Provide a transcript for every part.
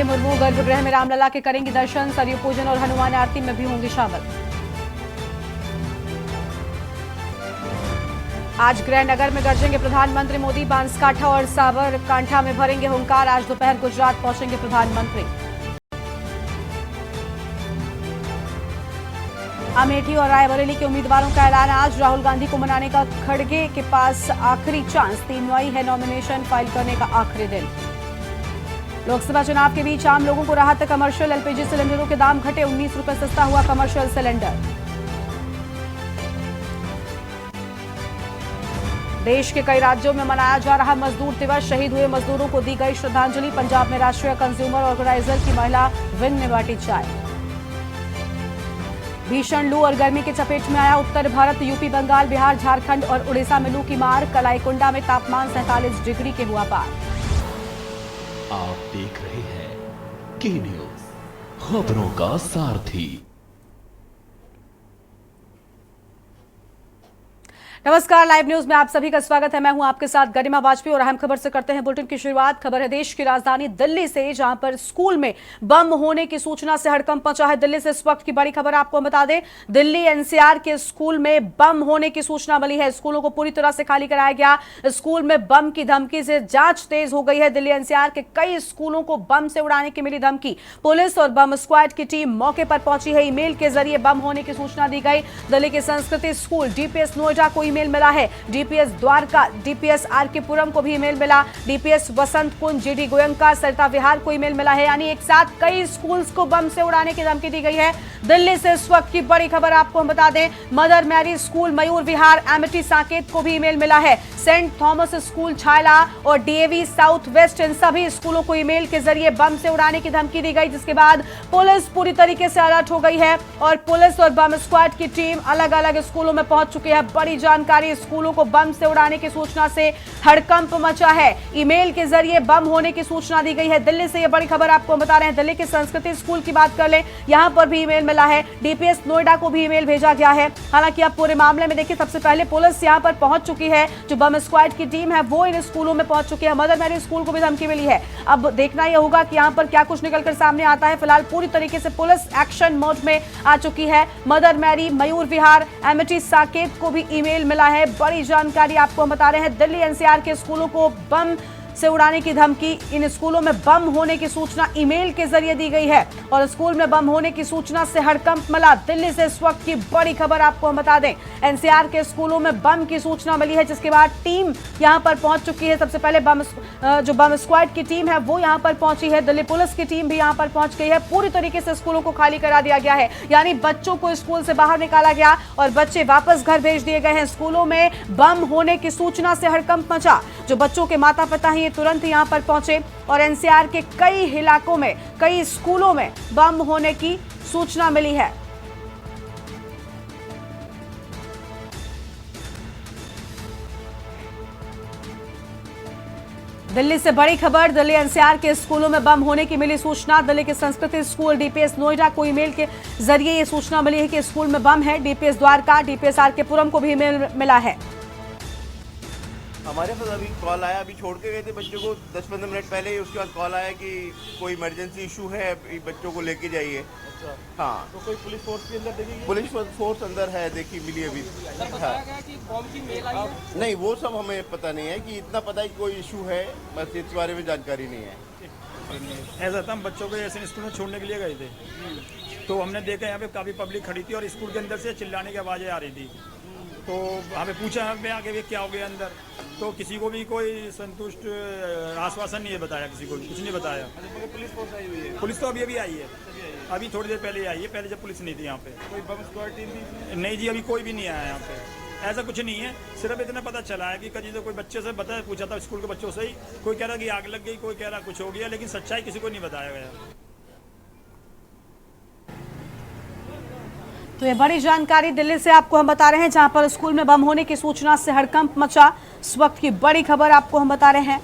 द्रौपदी मुर्मू गर्भगृह में रामलला के करेंगी दर्शन, सरयू पूजन और हनुमान आरती में भी होंगी शामिल। आज गृहनगर में गरजेंगे प्रधानमंत्री मोदी, बांसकाठा और साबरकांठा में भरेंगे हुंकार। आज दोपहर गुजरात पहुंचेंगे प्रधानमंत्री। अमेठी और रायबरेली के उम्मीदवारों का ऐलान आज, राहुल गांधी को मनाने का खड़गे के पास आखिरी चांस। 3 मई है नॉमिनेशन फाइल करने का आखिरी दिन। लोकसभा चुनाव के बीच आम लोगों को राहत, कमर्शियल एलपीजी सिलेंडरों के दाम घटे, 19 रुपए सस्ता हुआ कमर्शियल सिलेंडर। देश के कई राज्यों में मनाया जा रहा मजदूर दिवस, शहीद हुए मजदूरों को दी गई श्रद्धांजलि। पंजाब में राष्ट्रीय कंज्यूमर ऑर्गेनाइजर की महिला विन ने बांटी चाय। भीषण लू और गर्मी की चपेट में आया उत्तर भारत, यूपी, बंगाल, बिहार, झारखंड और उड़ीसा में लू की मार। कलाईकुंडा में तापमान 47 डिग्री के हुआ पार। आप देख रहे हैं के न्यूज, खबरों का सारथी। नमस्कार, लाइव न्यूज में आप सभी का स्वागत है। मैं हूं आपके साथ गरिमा वाजपेयी और अहम खबर से करते हैं बुलेटिन की शुरुआत। खबर है देश की राजधानी दिल्ली से, जहां पर स्कूल में बम होने की सूचना से हड़कंप मचा है। दिल्ली से इस वक्त की बड़ी खबर आपको बता दें, दिल्ली एनसीआर के स्कूल में बम होने की सूचना मिली है। स्कूलों को पूरी तरह से खाली कराया गया। स्कूल में बम की धमकी से जांच तेज हो गई है। दिल्ली एनसीआर के कई स्कूलों को बम से उड़ाने की मिली धमकी। पुलिस और बम स्क्वाड की टीम मौके पर पहुंची है। ईमेल के जरिए बम होने की सूचना दी गई। दिल्ली के संस्कृति स्कूल डीपीएस नोएडा को ईमेल मिला है। डीपीएस द्वारका, डीपीएस आरके पुरम को भी ईमेल मिला। डीपीएस वसंत कुंज, जीडी गोयंका, सरिता विहार को ईमेल मिला है। यानी एक साथ कई स्कूल्स को बम से उड़ाने की धमकी दी गई है। दिल्ली से इस वक्त की बड़ी खबर आपको हम बता दें, mother Mary school Mayur Vihar, Amity Saket को भी ईमेल मिला है। सेंट थॉमस स्कूल छायला और डीएवी साउथ वेस्ट, इन सभी स्कूलों को ईमेल के जरिए बम से उड़ाने की धमकी दी गई, जिसके बाद पुलिस पूरी तरीके से अलर्ट हो गई है और पुलिस और बम स्क्वाड की टीम अलग अलग स्कूलों में पहुंच चुकी है। बड़ी जानकारी, स्कूलों को बम से उड़ाने की सूचना से हड़कंप मचा है। ईमेल के जरिए बम होने की सूचना दी गई है। दिल्ली से यह बड़ी खबर आपको बता रहे हैं। दिल्ली के संस्कृति स्कूल की बात कर लें, यहां पर भी ईमेल मिला है। डीपीएस नोएडा को भी ईमेल भेजा गया है। हालांकि अब पूरे मामले में देखिए, सबसे पहले पुलिस यहां पर पहुंच चुकी है। जो बम स्क्वाड की टीम है वो इन स्कूलों में पहुंच चुकी है। मदर मैरी स्कूल को भी धमकी मिली है। अब देखना यह होगा कि यहां पर क्या कुछ निकलकर सामने आता है। फिलहाल पूरी तरीके से पुलिस एक्शन मोड में आ चुकी है। Mother Mary, Mayur Vihar, Amity Saket को भी ईमेल मिला है। बड़ी जानकारी आपको हम बता रहे हैं। दिल्ली एनसीआर के स्कूलों को बम से उड़ाने की धमकी, इन स्कूलों में बम होने की सूचना ईमेल के जरिए दी गई है और स्कूल में बम होने की सूचना से हड़कंप मचा। दिल्ली से इस वक्त की बड़ी खबर आपको हम बता दें, एनसीआर के स्कूलों में बम की सूचना मिली है, जिसके बाद टीम यहां पर पहुंच चुकी है। सबसे पहले जो बम स्क्वाड की टीम है वो यहां पर पहुंची है। दिल्ली पुलिस की टीम भी यहां पर पहुंच गई है। पूरी तरीके से स्कूलों को खाली करा दिया गया है, यानी बच्चों को स्कूल से बाहर निकाला गया और बच्चे वापस घर भेज दिए गए हैं। स्कूलों में बम होने की सूचना से हड़कंप मचा। जो बच्चों के माता पिता हैं ये तुरंत यहां पर पहुंचे और एनसीआर के कई इलाकों में, कई स्कूलों में बम होने की सूचना मिली है। दिल्ली से बड़ी खबर, दिल्ली एनसीआर के स्कूलों में बम होने की मिली सूचना। दिल्ली के संस्कृति स्कूल डीपीएस नोएडा को ईमेल के जरिए ये सूचना मिली है कि स्कूल में बम है। डीपीएस द्वारका, डीपीएस आरके पुरम को भी ईमेल मिला है। हमारे पास अभी कॉल आया, अभी छोड़ के गए थे बच्चों को 10-15 मिनट पहले ही। उसके बाद कॉल आया कि कोई इमरजेंसी इशू है, बच्चों को लेके जाइए। अच्छा, हाँ। तो कोई पुलिस फोर्स के अंदर देखी? पुलिस फोर्स अंदर है, देखी, मिली अभी। हाँ। कि बॉम्ब की मेल आई है? नहीं, वो सब हमें पता नहीं है। कि इतना पता है कि कोई इशू है, बस इस बारे में जानकारी नहीं है। ऐसा था, हम बच्चों को ऐसे स्कूल में छोड़ने के लिए गए थे, तो हमने देखा यहाँ पे काफ़ी पब्लिक खड़ी थी और स्कूल के अंदर से चिल्लाने की आवाज़ें आ रही थी। तो हमें पूछा हमें आगे भी क्या हो गया अंदर, तो किसी को भी कोई संतुष्ट आश्वासन नहीं है बताया, किसी को भी कुछ नहीं बताया। पुलिस फोर्स आई हुई है? पुलिस तो अभी आई है, अभी थोड़ी देर पहले आई है। पहले जब पुलिस नहीं थी यहाँ पे। कोई बम स्क्वाड टीम भी नहीं जी, अभी कोई भी नहीं आया यहाँ पे। ऐसा कुछ नहीं है, सिर्फ इतना पता चला है कि कहीं तो कोई बच्चे से पूछा था स्कूल के बच्चों से ही, कोई कह रहा कि आग लग गई, कोई कह रहा कुछ हो गया, लेकिन सच्चाई किसी को नहीं बताया गया। तो ये बड़ी जानकारी दिल्ली से आपको हम बता रहे हैं, जहां पर स्कूल में बम होने की सूचना से हड़कंप मचा। इस वक्त की बड़ी खबर आपको हम बता रहे हैं।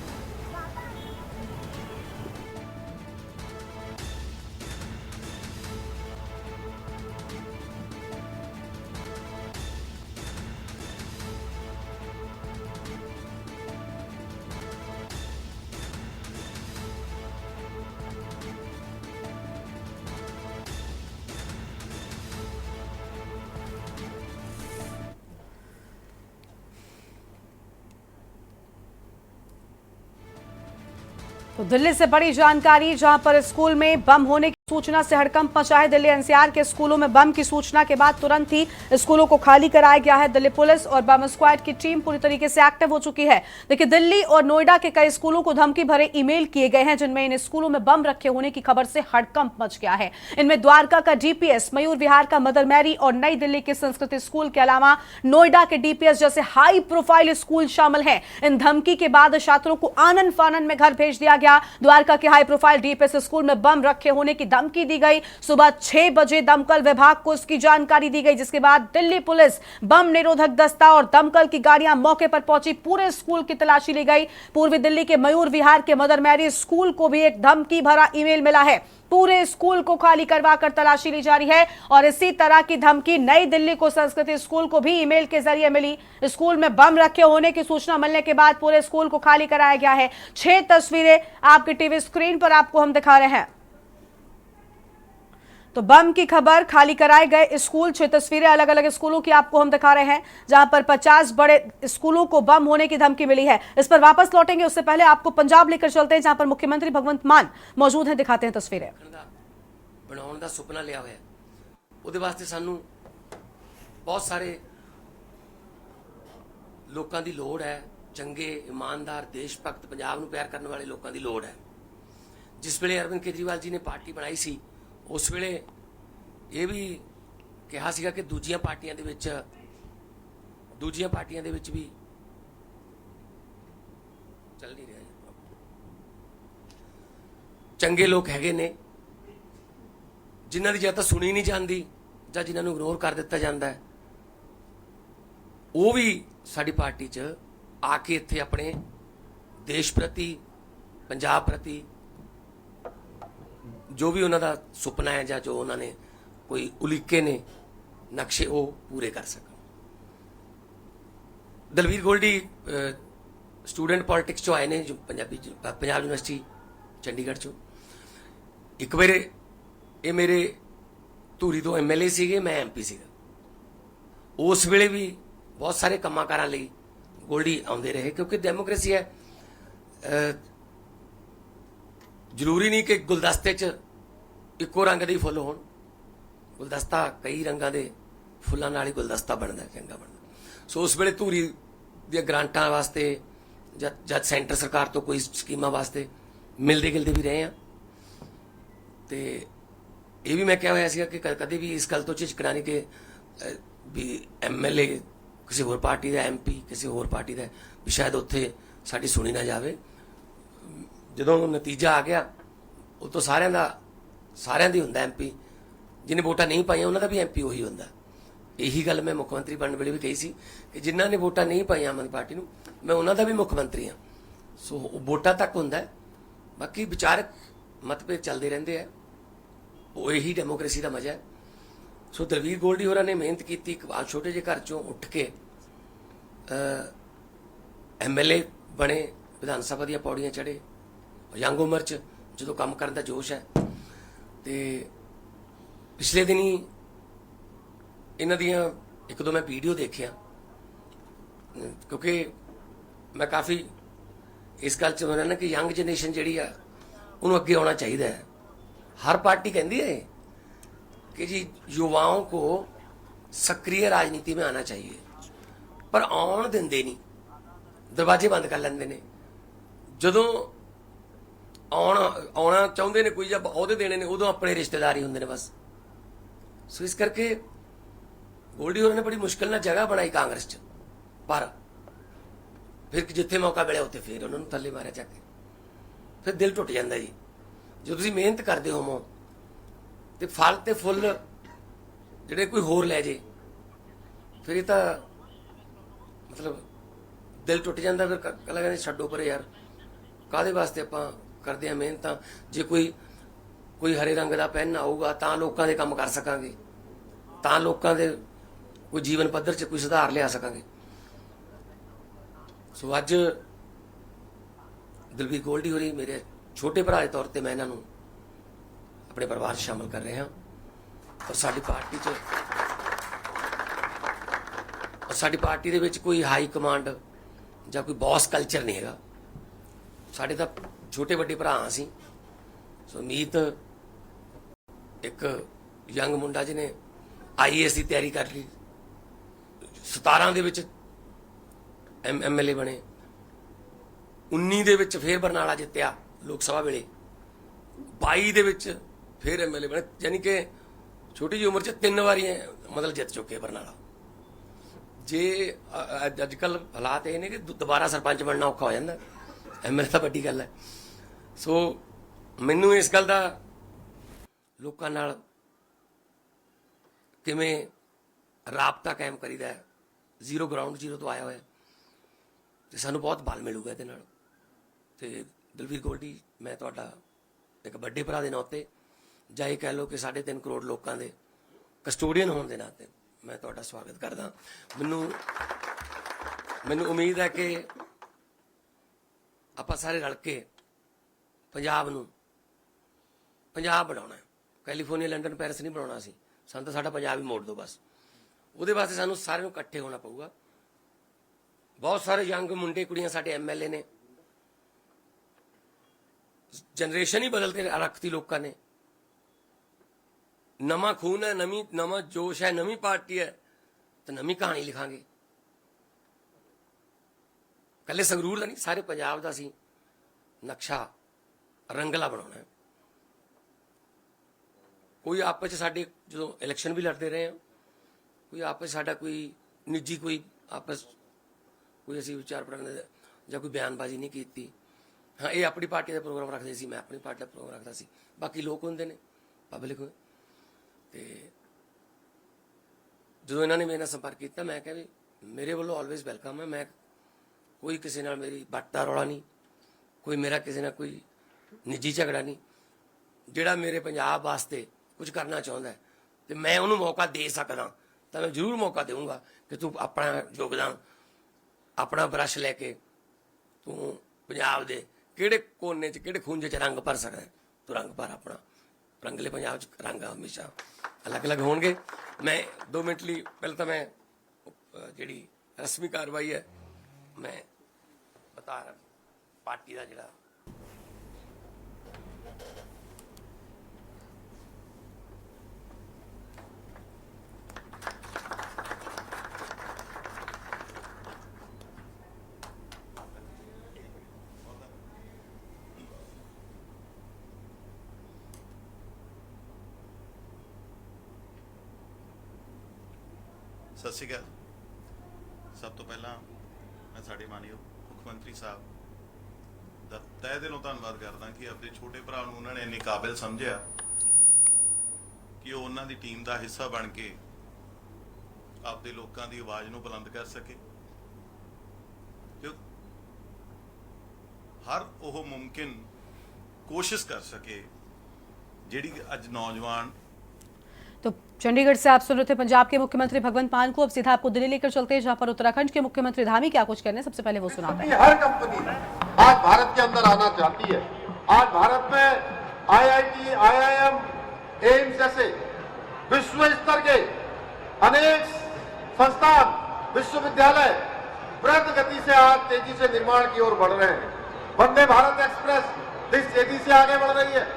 तो दिल्ली से बड़ी जानकारी, जहां पर स्कूल में बम होने की सूचना से हड़कंप मचा है। दिल्ली एनसीआर के स्कूलों में बम की सूचना के बाद तुरंत ही स्कूलों को खाली कराया गया है। दिल्ली पुलिस और बम स्क्वाड की टीम पूरी तरीके से एक्टिव हो चुकी है। देखिए, दिल्ली और नोएडा के कई स्कूलों को धमकी भरे ईमेल किए गए हैं, जिनमें इन स्कूलों में बम रखे होने की खबर से हड़कंप मच गया है। इनमें द्वारका का डीपीएस, मयूर विहार का मदर मैरी और नई दिल्ली के संस्कृति स्कूल के अलावा नोएडा के डीपीएस जैसे हाई प्रोफाइल स्कूल शामिल हैं। इन धमकी के बाद छात्रों को आनन फानन में घर भेज दिया गया। द्वारका के हाई प्रोफाइल डीपीएस स्कूल में बम रखे होने की धमकी दी गई। सुबह 6 बजे दमकल विभाग को इसकी जानकारी दी गई, जिसके बाद दिल्ली पुलिस, बम निरोधक दस्ता और दमकल की गाड़ियां मौके पर पहुंची। पूरे स्कूल की तलाशी ली गई। पूर्वी दिल्ली के मयूर विहार के मदर मैरी स्कूल को भी एक धमकी भरा ईमेल मिला है। पूरे स्कूल को खाली करवाकर तलाशी ली जा रही है और इसी तरह की धमकी नई दिल्ली को संस्कृति स्कूल को भी ईमेल के जरिए मिली। स्कूल में बम रखे होने की सूचना मिलने के बाद पूरे स्कूल को खाली कराया गया है। 6 तस्वीरें आपके टीवी स्क्रीन पर आपको हम दिखा रहे हैं। तो बम की खबर, खाली कराए गए स्कूल, 6 तस्वीरें अलग अलग स्कूलों की आपको हम दिखा रहे हैं, जहां पर 50 बड़े स्कूलों को बम होने की धमकी मिली है। इस पर वापस लौटेंगे, उससे पहले आपको पंजाब लेकर चलते हैं, जहां पर मुख्यमंत्री भगवंत मान मौजूद हैं। दिखाते हैं तस्वीरें। बनाने का सुपना लिया हुआ है, ਉਹਦੇ ਵਾਸਤੇ ਸਾਨੂੰ बहुत सारे लोगों की लोड़ है। चंगे, ईमानदार, देश भगत, पंजाब ਨੂੰ प्यार करने वाले लोगों की लोड़ है। जिस वेले अरविंद केजरीवाल जी ने पार्टी बनाई सी, उस वेले ये भी कहा सीगा कि दूजियां पार्टियां दे विच भी चल नहीं रहा, चंगे लोग हैगे ने जिन्हां दी जां तां सुनी नहीं जाती जां जिन्हां नूं इग्नोर कर दिता जाता है, वो भी साडी पार्टी च आके इत्थे अपने देश प्रति, पंजाब प्रति जो भी उन्होंने सुपना है या जो उन्होंने कोई उलीके ने नक्शे वो पूरे कर सकन। दलवीर गोल्डी स्टूडेंट पॉलिटिक्स चो आए ने, जो पंजाब यूनिवर्सिटी चंडीगढ़ चो। एक बार ये मेरे धूरी तो MLA सीगे, मैं MP सीगा। उस वेले भी बहुत सारे कामां कारां लई गोल्डी आउंदे रहे, क्योंकि डेमोक्रेसी है। जरूरी नहीं कि गुलदस्ते च इक्को रंग दे फुੱਲ होण, गुलदस्ता कई रंगां दे फुੱਲਾਂ नाल ही गुलदस्ता बनदा, चंगा बनदा। सो उस वेले धूरी दी ग्रांटां वास्ते जद सेंटर सरकार तो कोई स्कीमां वास्ते मिलदे गिलदे भी रहे हैं। ते ये भी मैं कहा होया सीगा कि कदे भी इस गल तो झिझकना नहीं कि भी MLA किसी होर पार्टी का, MP किसी होर पार्टी का, भी शायद उत्थे साडी सुनी ना जावे। ਜਦੋਂ नतीजा आ गया वो तो सारिਆਂ ਦੀ ਹੁੰਦਾ MP, जिन्हें वोटां नहीं पाइया उन्होंने भी MP ਉਹੀ ਹੁੰਦਾ। यही गल मैं मुख्य मंत्री बनने वेले भी कही सी कि जिन्होंने ने वोटां नहीं पाइया आम आदमी पार्टी नूं, मैं उन्होंने भी मुख्य मंत्री हाँ। सो वोटां तक हुंदा है, बाकी विचारक मतभेद चलते रहते हैं, वो यही डेमोक्रेसी का मजा है। सो दलवीर गोल्डी होरां ने मेहनत की, छोटे जे घर चों उठ के MLA बने, विधान सभा दी पौड़ियां चढ़े, यंग उम्र च जो काम करने का जोश है। तो पिछले दिन ही इन्हां दियां एक दो मैं वीडियो देखिया, क्योंकि मैं काफ़ी इस गल च ना कि यंग जनरेशन जिहड़ी आ उन्होंने अगे आना चाहिए है। हर पार्टी कहती है कि जी युवाओं को सक्रिय राजनीति में आना चाहिए, पर आउण दिंदे नहीं, दरवाजे बंद कर लेंदे ने। जदों आना चाहते ने कोई, जब अहदे देने ने, उदों अपने रिश्तेदारी होंगे ने बस। सो इस करके गोल्डी होरां ने बड़ी मुश्किल नाल जगह बनाई कांग्रेस च, पर फिर जिथे मौका मिले उत्थे फिर उन्होंने थल्ले मारिया जाके, फिर दिल टुट जाता जी। जो तुसीं मेहनत करते होवो तो फल ते फुल जिहड़े कोई होर लै जे, फिर ये तां मतलब दिल टुट जाता। फिर कहला कहते छड्डो पर यार, काहदे वास्ते आपां करदे आ मेहनत। जे कोई हरे रंग का पेन आऊगा तां लोकां दे काम कर सकांगे, तां लोकां दे कोई जीवन पद्धर च कोई सुधार लिया सकांगे। सो अज दलवीर गोल्डी होरी मेरे छोटे भरा के तौर पर मैं इन्हां नूं अपने परिवार शामिल कर रहा और साडी पार्टी दे विच कोई हाई कमांड जां कोई बॉस कल्चर नहीं हैगा। साडे तां ਛੋਟੇ ਵੱਡੇ ਭਰਾ ਅਸੀਂ। ਸੋ ਮੀਤ ਇੱਕ ਯੰਗ ਮੁੰਡਾ ਜਿਹਨੇ IAS ਦੀ ਤਿਆਰੀ ਕਰ ਲਈ, 17 ਦੇ ਵਿੱਚ MLA ਬਣੇ, 19 ਦੇ ਵਿੱਚ ਫਿਰ ਬਰਨਾਲਾ ਜਿੱਤਿਆ ਲੋਕ ਸਭਾ ਵੇਲੇ, 22 ਦੇ ਵਿੱਚ ਫਿਰ MLA ਬਣੇ, ਯਾਨੀ ਕਿ ਛੋਟੀ ਜਿਹੀ ਉਮਰ 'ਚ 3 ਵਾਰੀ ਮਤਲਬ ਜਿੱਤ ਚੁੱਕੇ ਬਰਨਾਲਾ। ਜੇ ਅੱਜ ਕੱਲ ਹਾਲਾਤ ਇਹ ਨੇ ਕਿ ਦੁਬਾਰਾ ਸਰਪੰਚ ਬਣਨਾ ਔਖਾ ਹੋ ਜਾਂਦਾ, MLA ਤਾਂ ਵੱਡੀ ਗੱਲ ਹੈ। ਸੋ ਮੈਨੂੰ ਇਸ ਗੱਲ ਦਾ ਲੋਕਾਂ ਨਾਲ ਕਿਵੇਂ ਰਾਬਤਾ ਕਾਇਮ ਕਰੀਦਾ ਹੈ, ਜ਼ੀਰੋ ਗਰਾਊਂਡ ਜ਼ੀਰੋ ਤੋਂ ਆਇਆ ਹੋਇਆ, ਤੇ ਸਾਨੂੰ ਬਹੁਤ ਬਲ ਮਿਲੂਗਾ ਇਹਦੇ ਨਾਲ। ਤੇ ਦਲਵੀਰ ਗੋਲਡੀ, ਮੈਂ ਤੁਹਾਡਾ ਇੱਕ ਵੱਡੇ ਭਰਾ ਦੇ ਨਾਤੇ, ਜਾਂ ਇਹ ਕਹਿ ਲਓ ਕਿ 3.5 ਕਰੋੜ ਲੋਕਾਂ ਦੇ ਕਸਟੋਡੀਅਨ ਹੋਣ ਦੇ ਨਾਤੇ ਮੈਂ ਤੁਹਾਡਾ ਸਵਾਗਤ ਕਰਦਾ। ਮੈਨੂੰ ਉਮੀਦ ਹੈ ਕਿ ਆਪਾਂ ਸਾਰੇ ਰਲ ਕੇ ਪੰਜਾਬ ਨੂੰ ਪੰਜਾਬ ਬਣਾਉਣਾ ਹੈ। ਕੈਲੀਫੋਰਨੀਆ, ਲੰਡਨ, ਪੈਰਿਸ ਨਹੀਂ ਬਣਾਉਣਾ ਸੀ, ਸਾਨੂੰ ਤਾਂ ਸਾਡਾ ਪੰਜਾਬ ਹੀ ਮੋੜ ਦਿਓ ਬਸ। ਉਹਦੇ ਵਾਸਤੇ ਸਾਨੂੰ ਸਾਰਿਆਂ ਨੂੰ ਇਕੱਠੇ ਹੋਣਾ ਪਊਗਾ। ਬਹੁਤ ਸਾਰੇ ਯੰਗ ਮੁੰਡੇ ਕੁੜੀਆਂ ਸਾਡੇ MLA ਨੇ, ਜਨਰੇਸ਼ਨ ਹੀ ਬਦਲ ਕੇ ਰੱਖਤੀ ਲੋਕਾਂ ਨੇ। ਨਵਾਂ ਖੂਨ ਹੈ, ਨਵਾਂ ਜੋਸ਼ ਹੈ, ਨਵੀਂ ਪਾਰਟੀ ਹੈ, ਤੇ ਨਵੀਂ ਕਹਾਣੀ ਲਿਖਾਂਗੇ। ਕੱਲੇ ਸੰਗਰੂਰ ਦਾ ਨਹੀਂ, ਸਾਰੇ ਪੰਜਾਬ ਦਾ ਅਸੀਂ ਨਕਸ਼ਾ ਰੰਗਲਾ ਬਣਾਉਣਾ ਹੈ। ਕੋਈ ਆਪਸ 'ਚ ਸਾਡੇ ਜਦੋਂ ਇਲੈਕਸ਼ਨ ਵੀ ਲੜਦੇ ਰਹੇ ਹਾਂ, ਕੋਈ ਆਪਸ ਸਾਡਾ ਕੋਈ ਨਿੱਜੀ ਕੋਈ ਅਸੀਂ ਵਿਚਾਰ ਪ੍ਰਗਟ ਜਾਂ ਕੋਈ ਬਿਆਨਬਾਜ਼ੀ ਨਹੀਂ ਕੀਤੀ। ਹਾਂ, ਇਹ ਆਪਣੀ ਪਾਰਟੀ ਦਾ ਪ੍ਰੋਗਰਾਮ ਰੱਖਦੇ ਸੀ, ਮੈਂ ਆਪਣੀ ਪਾਰਟੀ ਦਾ ਪ੍ਰੋਗਰਾਮ ਰੱਖਦਾ ਸੀ, ਬਾਕੀ ਲੋਕ ਹੁੰਦੇ ਨੇ, ਪਬਲਿਕ ਹੋਏ। ਤੇ ਜਦੋਂ ਇਹਨਾਂ ਨੇ ਮੇਰੇ ਨਾਲ ਸੰਪਰਕ ਕੀਤਾ, ਮੈਂ ਕਿਹਾ ਵੀ ਮੇਰੇ ਵੱਲੋਂ ਆਲਵੇਜ਼ ਵੈਲਕਮ ਹੈ। ਮੈਂ ਕੋਈ ਕਿਸੇ ਨਾਲ ਮੇਰੀ ਵੱਟ ਦਾ ਰੌਲਾ ਨਹੀਂ, ਕੋਈ ਮੇਰਾ ਕਿਸੇ ਨਾਲ ਕੋਈ ਨਿੱਜੀ ਝਗੜਾ ਨਹੀਂ। ਜਿਹੜਾ ਮੇਰੇ ਪੰਜਾਬ ਵਾਸਤੇ ਕੁਝ ਕਰਨਾ ਚਾਹੁੰਦਾ ਹੈ ਤੇ ਮੈਂ ਉਹਨੂੰ ਮੌਕਾ ਦੇ ਸਕਦਾ ਤਾਂ ਮੈਂ ਜ਼ਰੂਰ ਮੌਕਾ ਦੇਵਾਂਗਾ ਕਿ ਤੂੰ ਆਪਣਾ ਯੋਗਦਾਨ, ਆਪਣਾ ਬਰਸ਼ ਲੈ ਕੇ ਤੂੰ ਪੰਜਾਬ ਦੇ ਕਿਹੜੇ ਕੋਨੇ 'ਚ, ਕਿਹੜੇ ਖੂੰਜੇ 'ਚ ਰੰਗ ਭਰ ਸਕਦਾ, ਤੂੰ ਰੰਗ ਭਰ ਆਪਣਾ। ਰੰਗਲੇ ਪੰਜਾਬ 'ਚ ਰੰਗ ਹਮੇਸ਼ਾ ਅਲੱਗ-ਅਲੱਗ ਹੋਣਗੇ। ਮੈਂ 2 ਮਿੰਟ ਲਈ ਪਹਿਲਾਂ ਤਾਂ ਮੈਂ ਜਿਹੜੀ ਰਸਮੀ ਕਾਰਵਾਈ ਹੈ ਮੈਂ ਬਤਾ ਰਿਹਾ, ਪਾਰਟੀ ਦਾ ਜਿਹੜਾ ਸਤਿ ਸ਼੍ਰੀ ਅਕਾਲ। ਸਭ ਤੋਂ ਪਹਿਲਾਂ ਮੈਂ ਸਾਡੇ ਮਾਨਯੋਗ ਮੁੱਖ ਮੰਤਰੀ ਸਾਹਿਬ ਦਾ ਤਹਿ ਦਿਲੋਂ ਧੰਨਵਾਦ ਕਰਦਾ ਕਿ ਆਪਣੇ ਛੋਟੇ ਭਰਾ ਨੂੰ ਉਹਨਾਂ ਨੇ ਇੰਨੇ ਕਾਬਿਲ ਸਮਝਿਆ ਕਿ ਉਹ ਉਹਨਾਂ ਦੀ ਟੀਮ ਦਾ ਹਿੱਸਾ ਬਣ ਕੇ ਆਪਦੇ ਲੋਕਾਂ ਦੀ ਆਵਾਜ਼ ਨੂੰ ਬੁਲੰਦ ਕਰ ਸਕੇ। ਹਰ ਉਹ ਮੁਮਕਿਨ ਕੋਸ਼ਿਸ਼ ਕਰ सके ਜਿਹੜੀ ਅੱਜ नौजवान। तो चंडीगढ़ से आप सुन रहे थे पंजाब के मुख्यमंत्री भगवंत मान को। अब सीधा आपको दिल्ली लेकर चलते हैं, जहां पर उत्तराखंड के मुख्यमंत्री धामी क्या कुछ कहने, सबसे पहले वो सुनाते हैं। हर कंपनी आज भारत के अंदर आना चाहती है। आज भारत में IIT, IIM, एम्स जैसे विश्व स्तर के अनेक संस्थान, विश्वविद्यालय वृद्ध गति से आज तेजी से निर्माण की ओर बढ़ रहे हैं। वंदे भारत एक्सप्रेस जिस तेजी से आगे बढ़ रही है,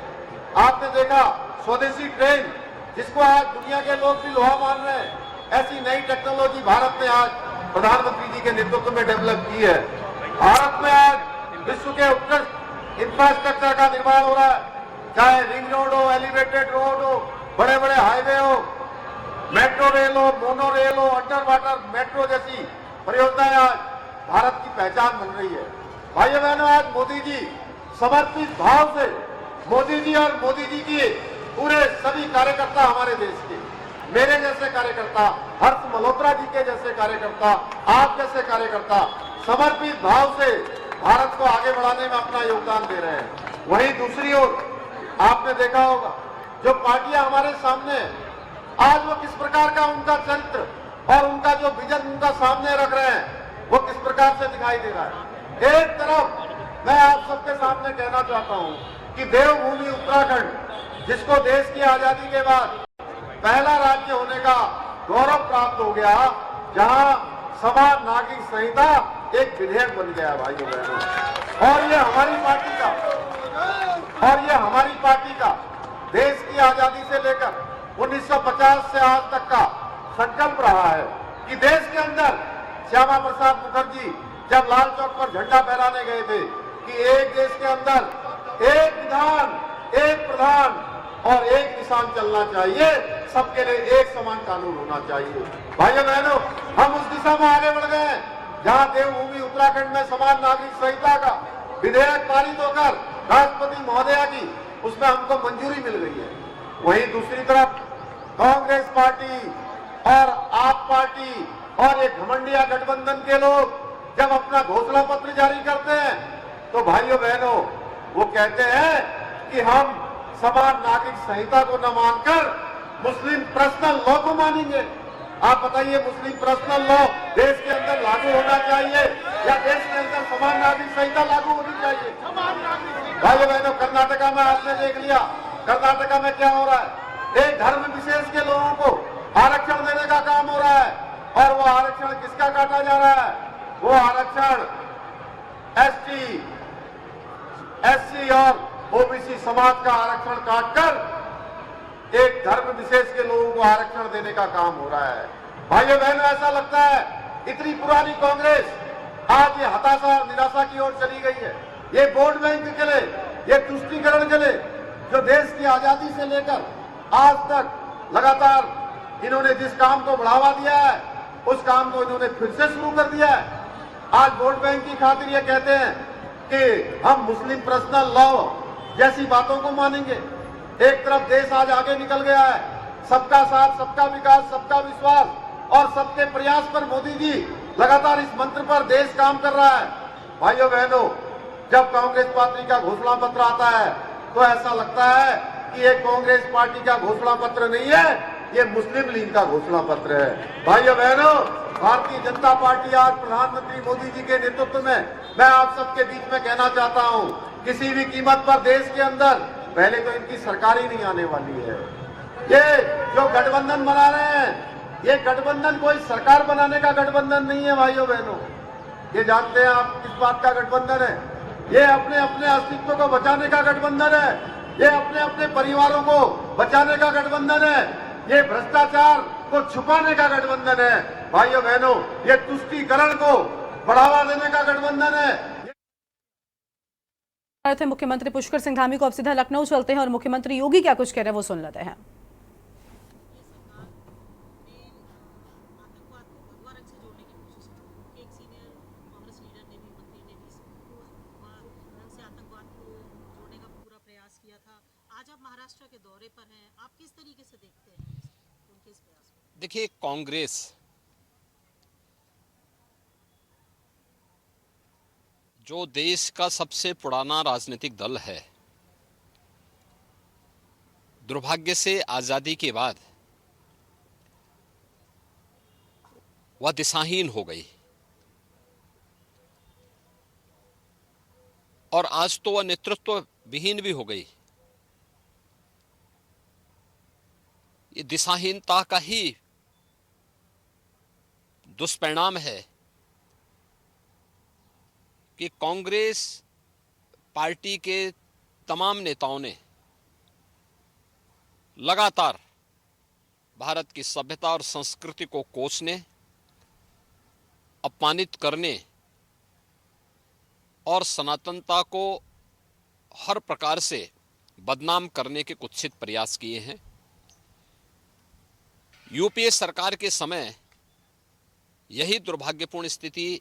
आपने देखा स्वदेशी ट्रेन जिसको आज दुनिया के लोग भी लोहा मान रहे हैं, ऐसी नई टेक्नोलॉजी भारत ने आज प्रधानमंत्री जी के नेतृत्व में डेवलप की है। भारत में आज विश्व के उत्कृष्ट इंफ्रास्ट्रक्चर का निर्माण हो रहा है, चाहे रिंग रोड हो, एलिवेटेड रोड हो, बड़े बड़े हाईवे हो, मेट्रो रेल हो, मोनो रेल हो, अंडर वाटर मेट्रो जैसी परियोजनाएं आज भारत की पहचान बन रही है। भाइयों बहनों, आज मोदी जी समर्पित भाव से, मोदी जी और मोदी जी की पूरे सभी कार्यकर्ता, हमारे देश के मेरे जैसे कार्यकर्ता, हर्ष मल्होत्रा जी के जैसे कार्यकर्ता, आप जैसे कार्यकर्ता समर्पित भाव से भारत को आगे बढ़ाने में अपना योगदान दे रहे हैं। वहीं दूसरी ओर आपने देखा होगा जो पार्टियां हमारे सामने है, आज वो किस प्रकार का उनका चरित्र और उनका जो विजन उनका सामने रख रहे हैं, वो किस प्रकार से दिखाई दे रहा है। एक तरफ मैं आप सबके सामने कहना चाहता हूं कि देवभूमि उत्तराखंड, जिसको देश की आजादी के बाद पहला राज्य होने का गौरव प्राप्त हो गया, जहां समान नागरिक संहिता एक विधेयक बन गया भाइयों बहनों, और ये हमारी पार्टी का और ये हमारी पार्टी का देश की आजादी से लेकर 1950 से आज तक का संकल्प रहा है कि देश के अंदर श्यामा प्रसाद मुखर्जी जब लाल चौक पर झंडा फहराने गए थे कि एक देश के अंदर एक विधान, एक प्रधान और एक निशान चलना चाहिए, सबके लिए एक समान कानून होना चाहिए। भाइयों बहनों, हम उस दिशा में आगे बढ़ गए हैं जहां देवभूमि उत्तराखंड में समान नागरिक संहिता का विधेयक पारित होकर राष्ट्रपति महोदया की उसमें हमको मंजूरी मिल गई है। वहीं दूसरी तरफ कांग्रेस पार्टी और आप पार्टी और एक घमंडिया गठबंधन के लोग जब अपना घोषणा पत्र जारी करते हैं तो भाइयों बहनों वो कहते हैं कि हम समान नागरिक संहिता को न मानकर मुस्लिम पर्सनल लॉ को मानेंगे। आप बताइए, मुस्लिम पर्सनल लॉ देश के अंदर लागू होना चाहिए या देश के अंदर समान नागरिक संहिता लागू होनी चाहिए? भाइयों बहनों, कर्नाटका में आपने देख लिया, कर्नाटका में क्या हो रहा है। एक धर्म विशेष के लोगों को आरक्षण देने का काम हो रहा है और वो आरक्षण किसका काटा जा रहा है? वो आरक्षण एसटी, एससी और ओबीसी समाज का आरक्षण काटकर एक धर्म विशेष के लोगों को आरक्षण देने का काम हो रहा है। भाइयों बहनों, ऐसा लगता है इतनी पुरानी कांग्रेस आज ये हताशा और निराशा की ओर चली गई है। ये वोट बैंक के लिए, ये तुष्टीकरण के लिए जो देश की आजादी से लेकर आज तक लगातार इन्होंने जिस काम को बढ़ावा दिया है उस काम को इन्होंने फिर से शुरू कर दिया है। आज वोट बैंक की खातिर ये कहते हैं कि हम मुस्लिम पर्सनल लॉ जैसी बातों को मानेंगे। एक तरफ देश आज आगे निकल गया है, सबका साथ, सबका विकास, सबका विश्वास और सबके प्रयास पर मोदी जी लगातार इस मंत्र पर देश काम कर रहा है। भाइयों बहनों, जब कांग्रेस पार्टी का घोषणा पत्र आता है तो ऐसा लगता है कि ये कांग्रेस पार्टी का घोषणा पत्र नहीं है, ये मुस्लिम लीग का घोषणा पत्र है। भाइयों बहनों, भारतीय जनता पार्टी आज प्रधानमंत्री मोदी जी के नेतृत्व में मैं आप सबके बीच में कहना चाहता हूं, किसी भी कीमत पर देश के अंदर पहले तो इनकी सरकार ही नहीं आने वाली है। ये जो गठबंधन बना रहे हैं, ये गठबंधन कोई सरकार बनाने का गठबंधन नहीं है। भाइयों बहनों, ये जानते हैं आप किस बात का गठबंधन है? ये अपने अपने अस्तित्व को बचाने का गठबंधन है, ये अपने अपने परिवारों को बचाने का गठबंधन है, ये भ्रष्टाचार को छुपाने का गठबंधन है। भाइयों बहनों, ये तुष्टीकरण को बढ़ावा देने का गठबंधन है। थे मुख्यमंत्री पुष्कर सिंह धामी को। अब सीधा लखनऊ चलते हैं और मुख्यमंत्री योगी क्या कुछ कह रहे हैं वो सुन लेते हैं। आज आप महाराष्ट्र के दौरे पर हैं, आप किस तरीके से देखते हैं उनके इस प्रयास को? देखिए, कांग्रेस जो देश का सबसे पुराना राजनीतिक दल है, दुर्भाग्य से आजादी के बाद वह दिशाहीन हो गई और आज तो वह नेतृत्व विहीन भी हो गई। ये दिशाहीनता का ही दुष्परिणाम है कि कांग्रेस पार्टी के तमाम नेताओं ने लगातार भारत की सभ्यता और संस्कृति को कोसने, अपमानित करने और सनातनता को हर प्रकार से बदनाम करने के कुत्सित प्रयास किए हैं। यूपीए सरकार के समय यही दुर्भाग्यपूर्ण स्थिति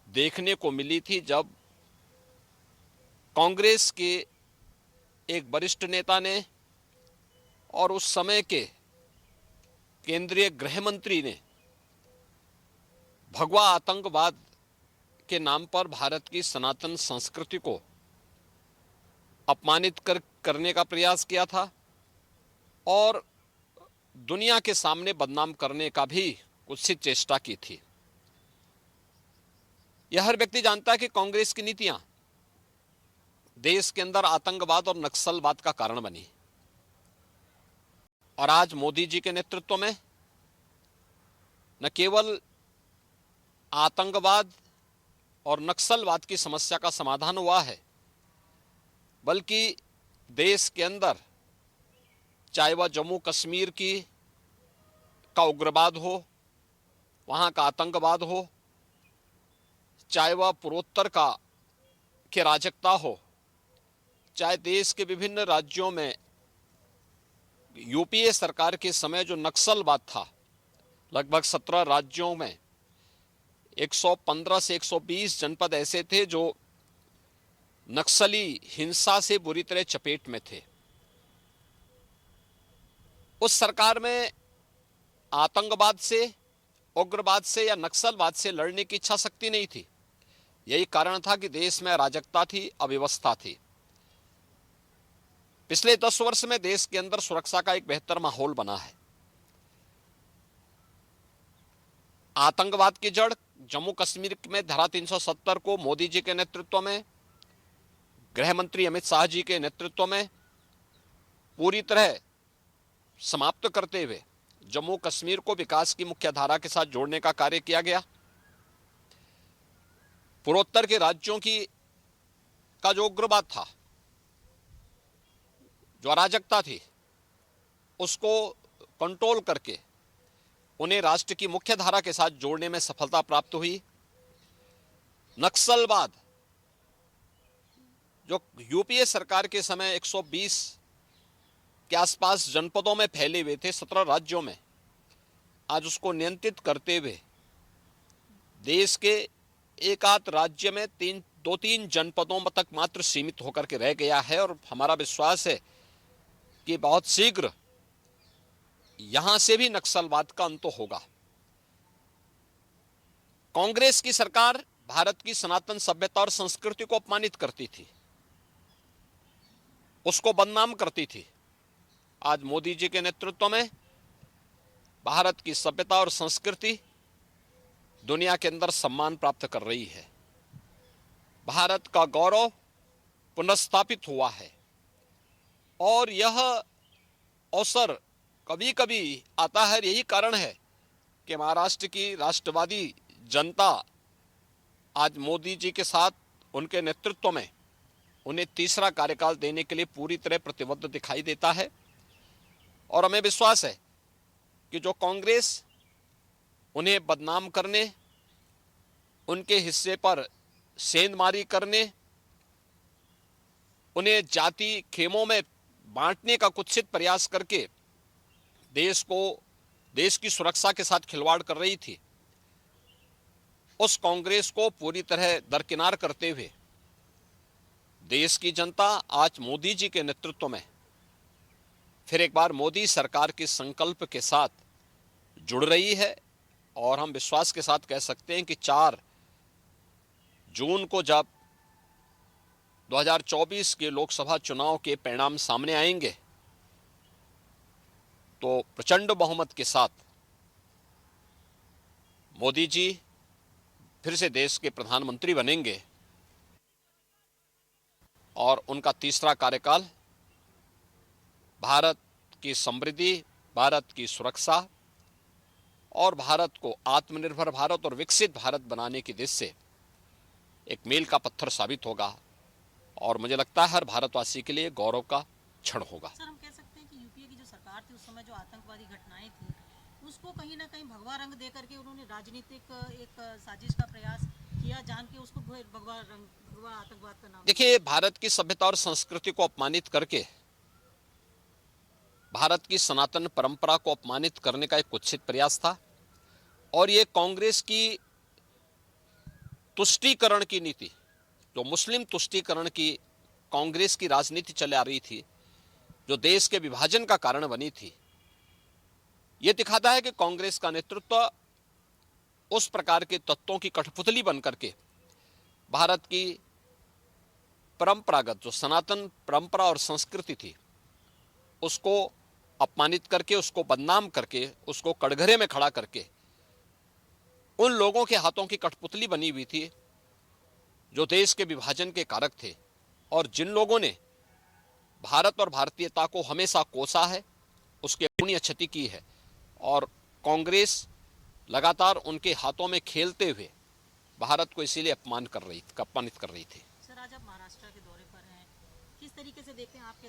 देखने को मिली थी जब कांग्रेस के एक वरिष्ठ नेता ने और उस समय के केंद्रीय गृह मंत्री ने भगवा आतंकवाद के नाम पर भारत की सनातन संस्कृति को अपमानित करने का प्रयास किया था और दुनिया के सामने बदनाम करने का भी कुत्सित चेष्टा की थी। यह हर व्यक्ति जानता है कि कांग्रेस की नीतियां देश के अंदर आतंकवाद और नक्सलवाद का कारण बनी और आज मोदी जी के नेतृत्व में न केवल आतंकवाद और नक्सलवाद की समस्या का समाधान हुआ है, बल्कि देश के अंदर चाहे वह जम्मू कश्मीर का उग्रवाद हो, वहाँ का आतंकवाद हो, चाहे वह पूर्वोत्तर की अराजकता हो, चाहे देश के विभिन्न राज्यों में यूपीए सरकार के समय जो नक्सलवाद था, लगभग 17 राज्यों में 115 से 120 जनपद ऐसे थे जो नक्सली हिंसा से बुरी तरह चपेट में थे। उस सरकार में आतंकवाद से, उग्रवाद से या नक्सलवाद से लड़ने की इच्छा शक्ति नहीं थी। यही कारण था कि देश में अराजकता थी, अव्यवस्था थी। पिछले 10 वर्ष में देश के अंदर सुरक्षा का एक बेहतर माहौल बना है। आतंकवाद की जड़ जम्मू कश्मीर में धारा 370 को मोदी जी के नेतृत्व में, गृह मंत्री अमित शाह जी के नेतृत्व में पूरी तरह समाप्त करते हुए जम्मू कश्मीर को विकास की मुख्य धारा के साथ जोड़ने का कार्य किया गया। पूर्वोत्तर के राज्यों का जो उग्रवाद था, जो अराजकता थी, उसको कंट्रोल करके उन्हें राष्ट्र की मुख्य धारा के साथ जोड़ने में सफलता प्राप्त हुई। नक्सलवाद जो यूपीए सरकार के समय 120 के आसपास जनपदों में फैले हुए थे, 17 राज्यों में, आज उसको नियंत्रित करते हुए देश के एक आध राज्य में 2-3 जनपदों तक मात्र सीमित होकर के रह गया है। और हमारा विश्वास है कि बहुत शीघ्र यहां से भी नक्सलवाद का अंत होगा। कांग्रेस की सरकार भारत की सनातन सभ्यता और संस्कृति को अपमानित करती थी, उसको बदनाम करती थी। आज मोदी जी के नेतृत्व में भारत की सभ्यता और संस्कृति दुनिया के अंदर सम्मान प्राप्त कर रही है। भारत का गौरव पुनर्स्थापित हुआ है। और यह अवसर कभी कभी आता है, यही कारण है कि महाराष्ट्र की राष्ट्रवादी जनता आज मोदी जी के साथ, उनके नेतृत्व में उन्हें तीसरा कार्यकाल देने के लिए पूरी तरह प्रतिबद्ध दिखाई देता है। और हमें विश्वास है कि जो कांग्रेस उन्हें बदनाम करने, उनके हिस्से पर सेंधमारी करने, उन्हें जाति खेमों में बांटने का कुत्सित प्रयास करके देश की सुरक्षा के साथ खिलवाड़ कर रही थी, उस कांग्रेस को पूरी तरह दरकिनार करते हुए देश की जनता आज मोदी जी के नेतृत्व में फिर एक बार मोदी सरकार के संकल्प के साथ जुड़ रही है। और हम विश्वास के साथ कह सकते हैं कि 4 जून को जब 2024 के लोकसभा चुनाव के परिणाम सामने आएंगे तो प्रचंड बहुमत के साथ मोदी जी फिर से देश के प्रधानमंत्री बनेंगे और उनका तीसरा कार्यकाल भारत की समृद्धि, भारत की सुरक्षा और भारत को आत्मनिर्भर भारत और विकसित भारत बनाने की दिशा से एक मील का पत्थर साबित होगा। और मुझे लगता है हर भारतवासी के लिए गौरव का क्षण होगा। सर, हम कह सकते हैं कि यूपीए की जो सरकार थी उस समय जो आतंकवादी घटनाएं थी उसको कहीं ना कहीं भगवा रंग दे करके उन्होंने राजनीतिक एक साजिश का प्रयास किया, जान के उसको भगवा आतंकवाद का नाम। देखिए, भारत की सभ्यता और संस्कृति को अपमानित करके भारत की सनातन परंपरा को अपमानित करने का एक कुत्सित प्रयास था। और ये कांग्रेस की तुष्टीकरण की नीति, जो मुस्लिम तुष्टीकरण की कांग्रेस की राजनीति चले आ रही थी, जो देश के विभाजन का कारण बनी थी, यह दिखाता है कि कांग्रेस का नेतृत्व उस प्रकार के तत्वों की कठपुतली बनकर के भारत की परंपरागत जो सनातन परंपरा और संस्कृति थी उसको अपमानित करके, उसको बदनाम करके, उसको कटघरे में खड़ा करके उन लोगों के हाथों की कठपुतली बनी हुई थी जो देश के विभाजन के कारक थे और जिन लोगों ने भारत और भारतीयता को हमेशा कोसा है, उसके पुण्य क्षति की है। और कांग्रेस लगातार उनके हाथों में खेलते हुए भारत को इसीलिए अपमानित कर रही थी। सर, आज आप महाराष्ट्र के दौरे पर हैं, किस तरीके से देखते हैं आपके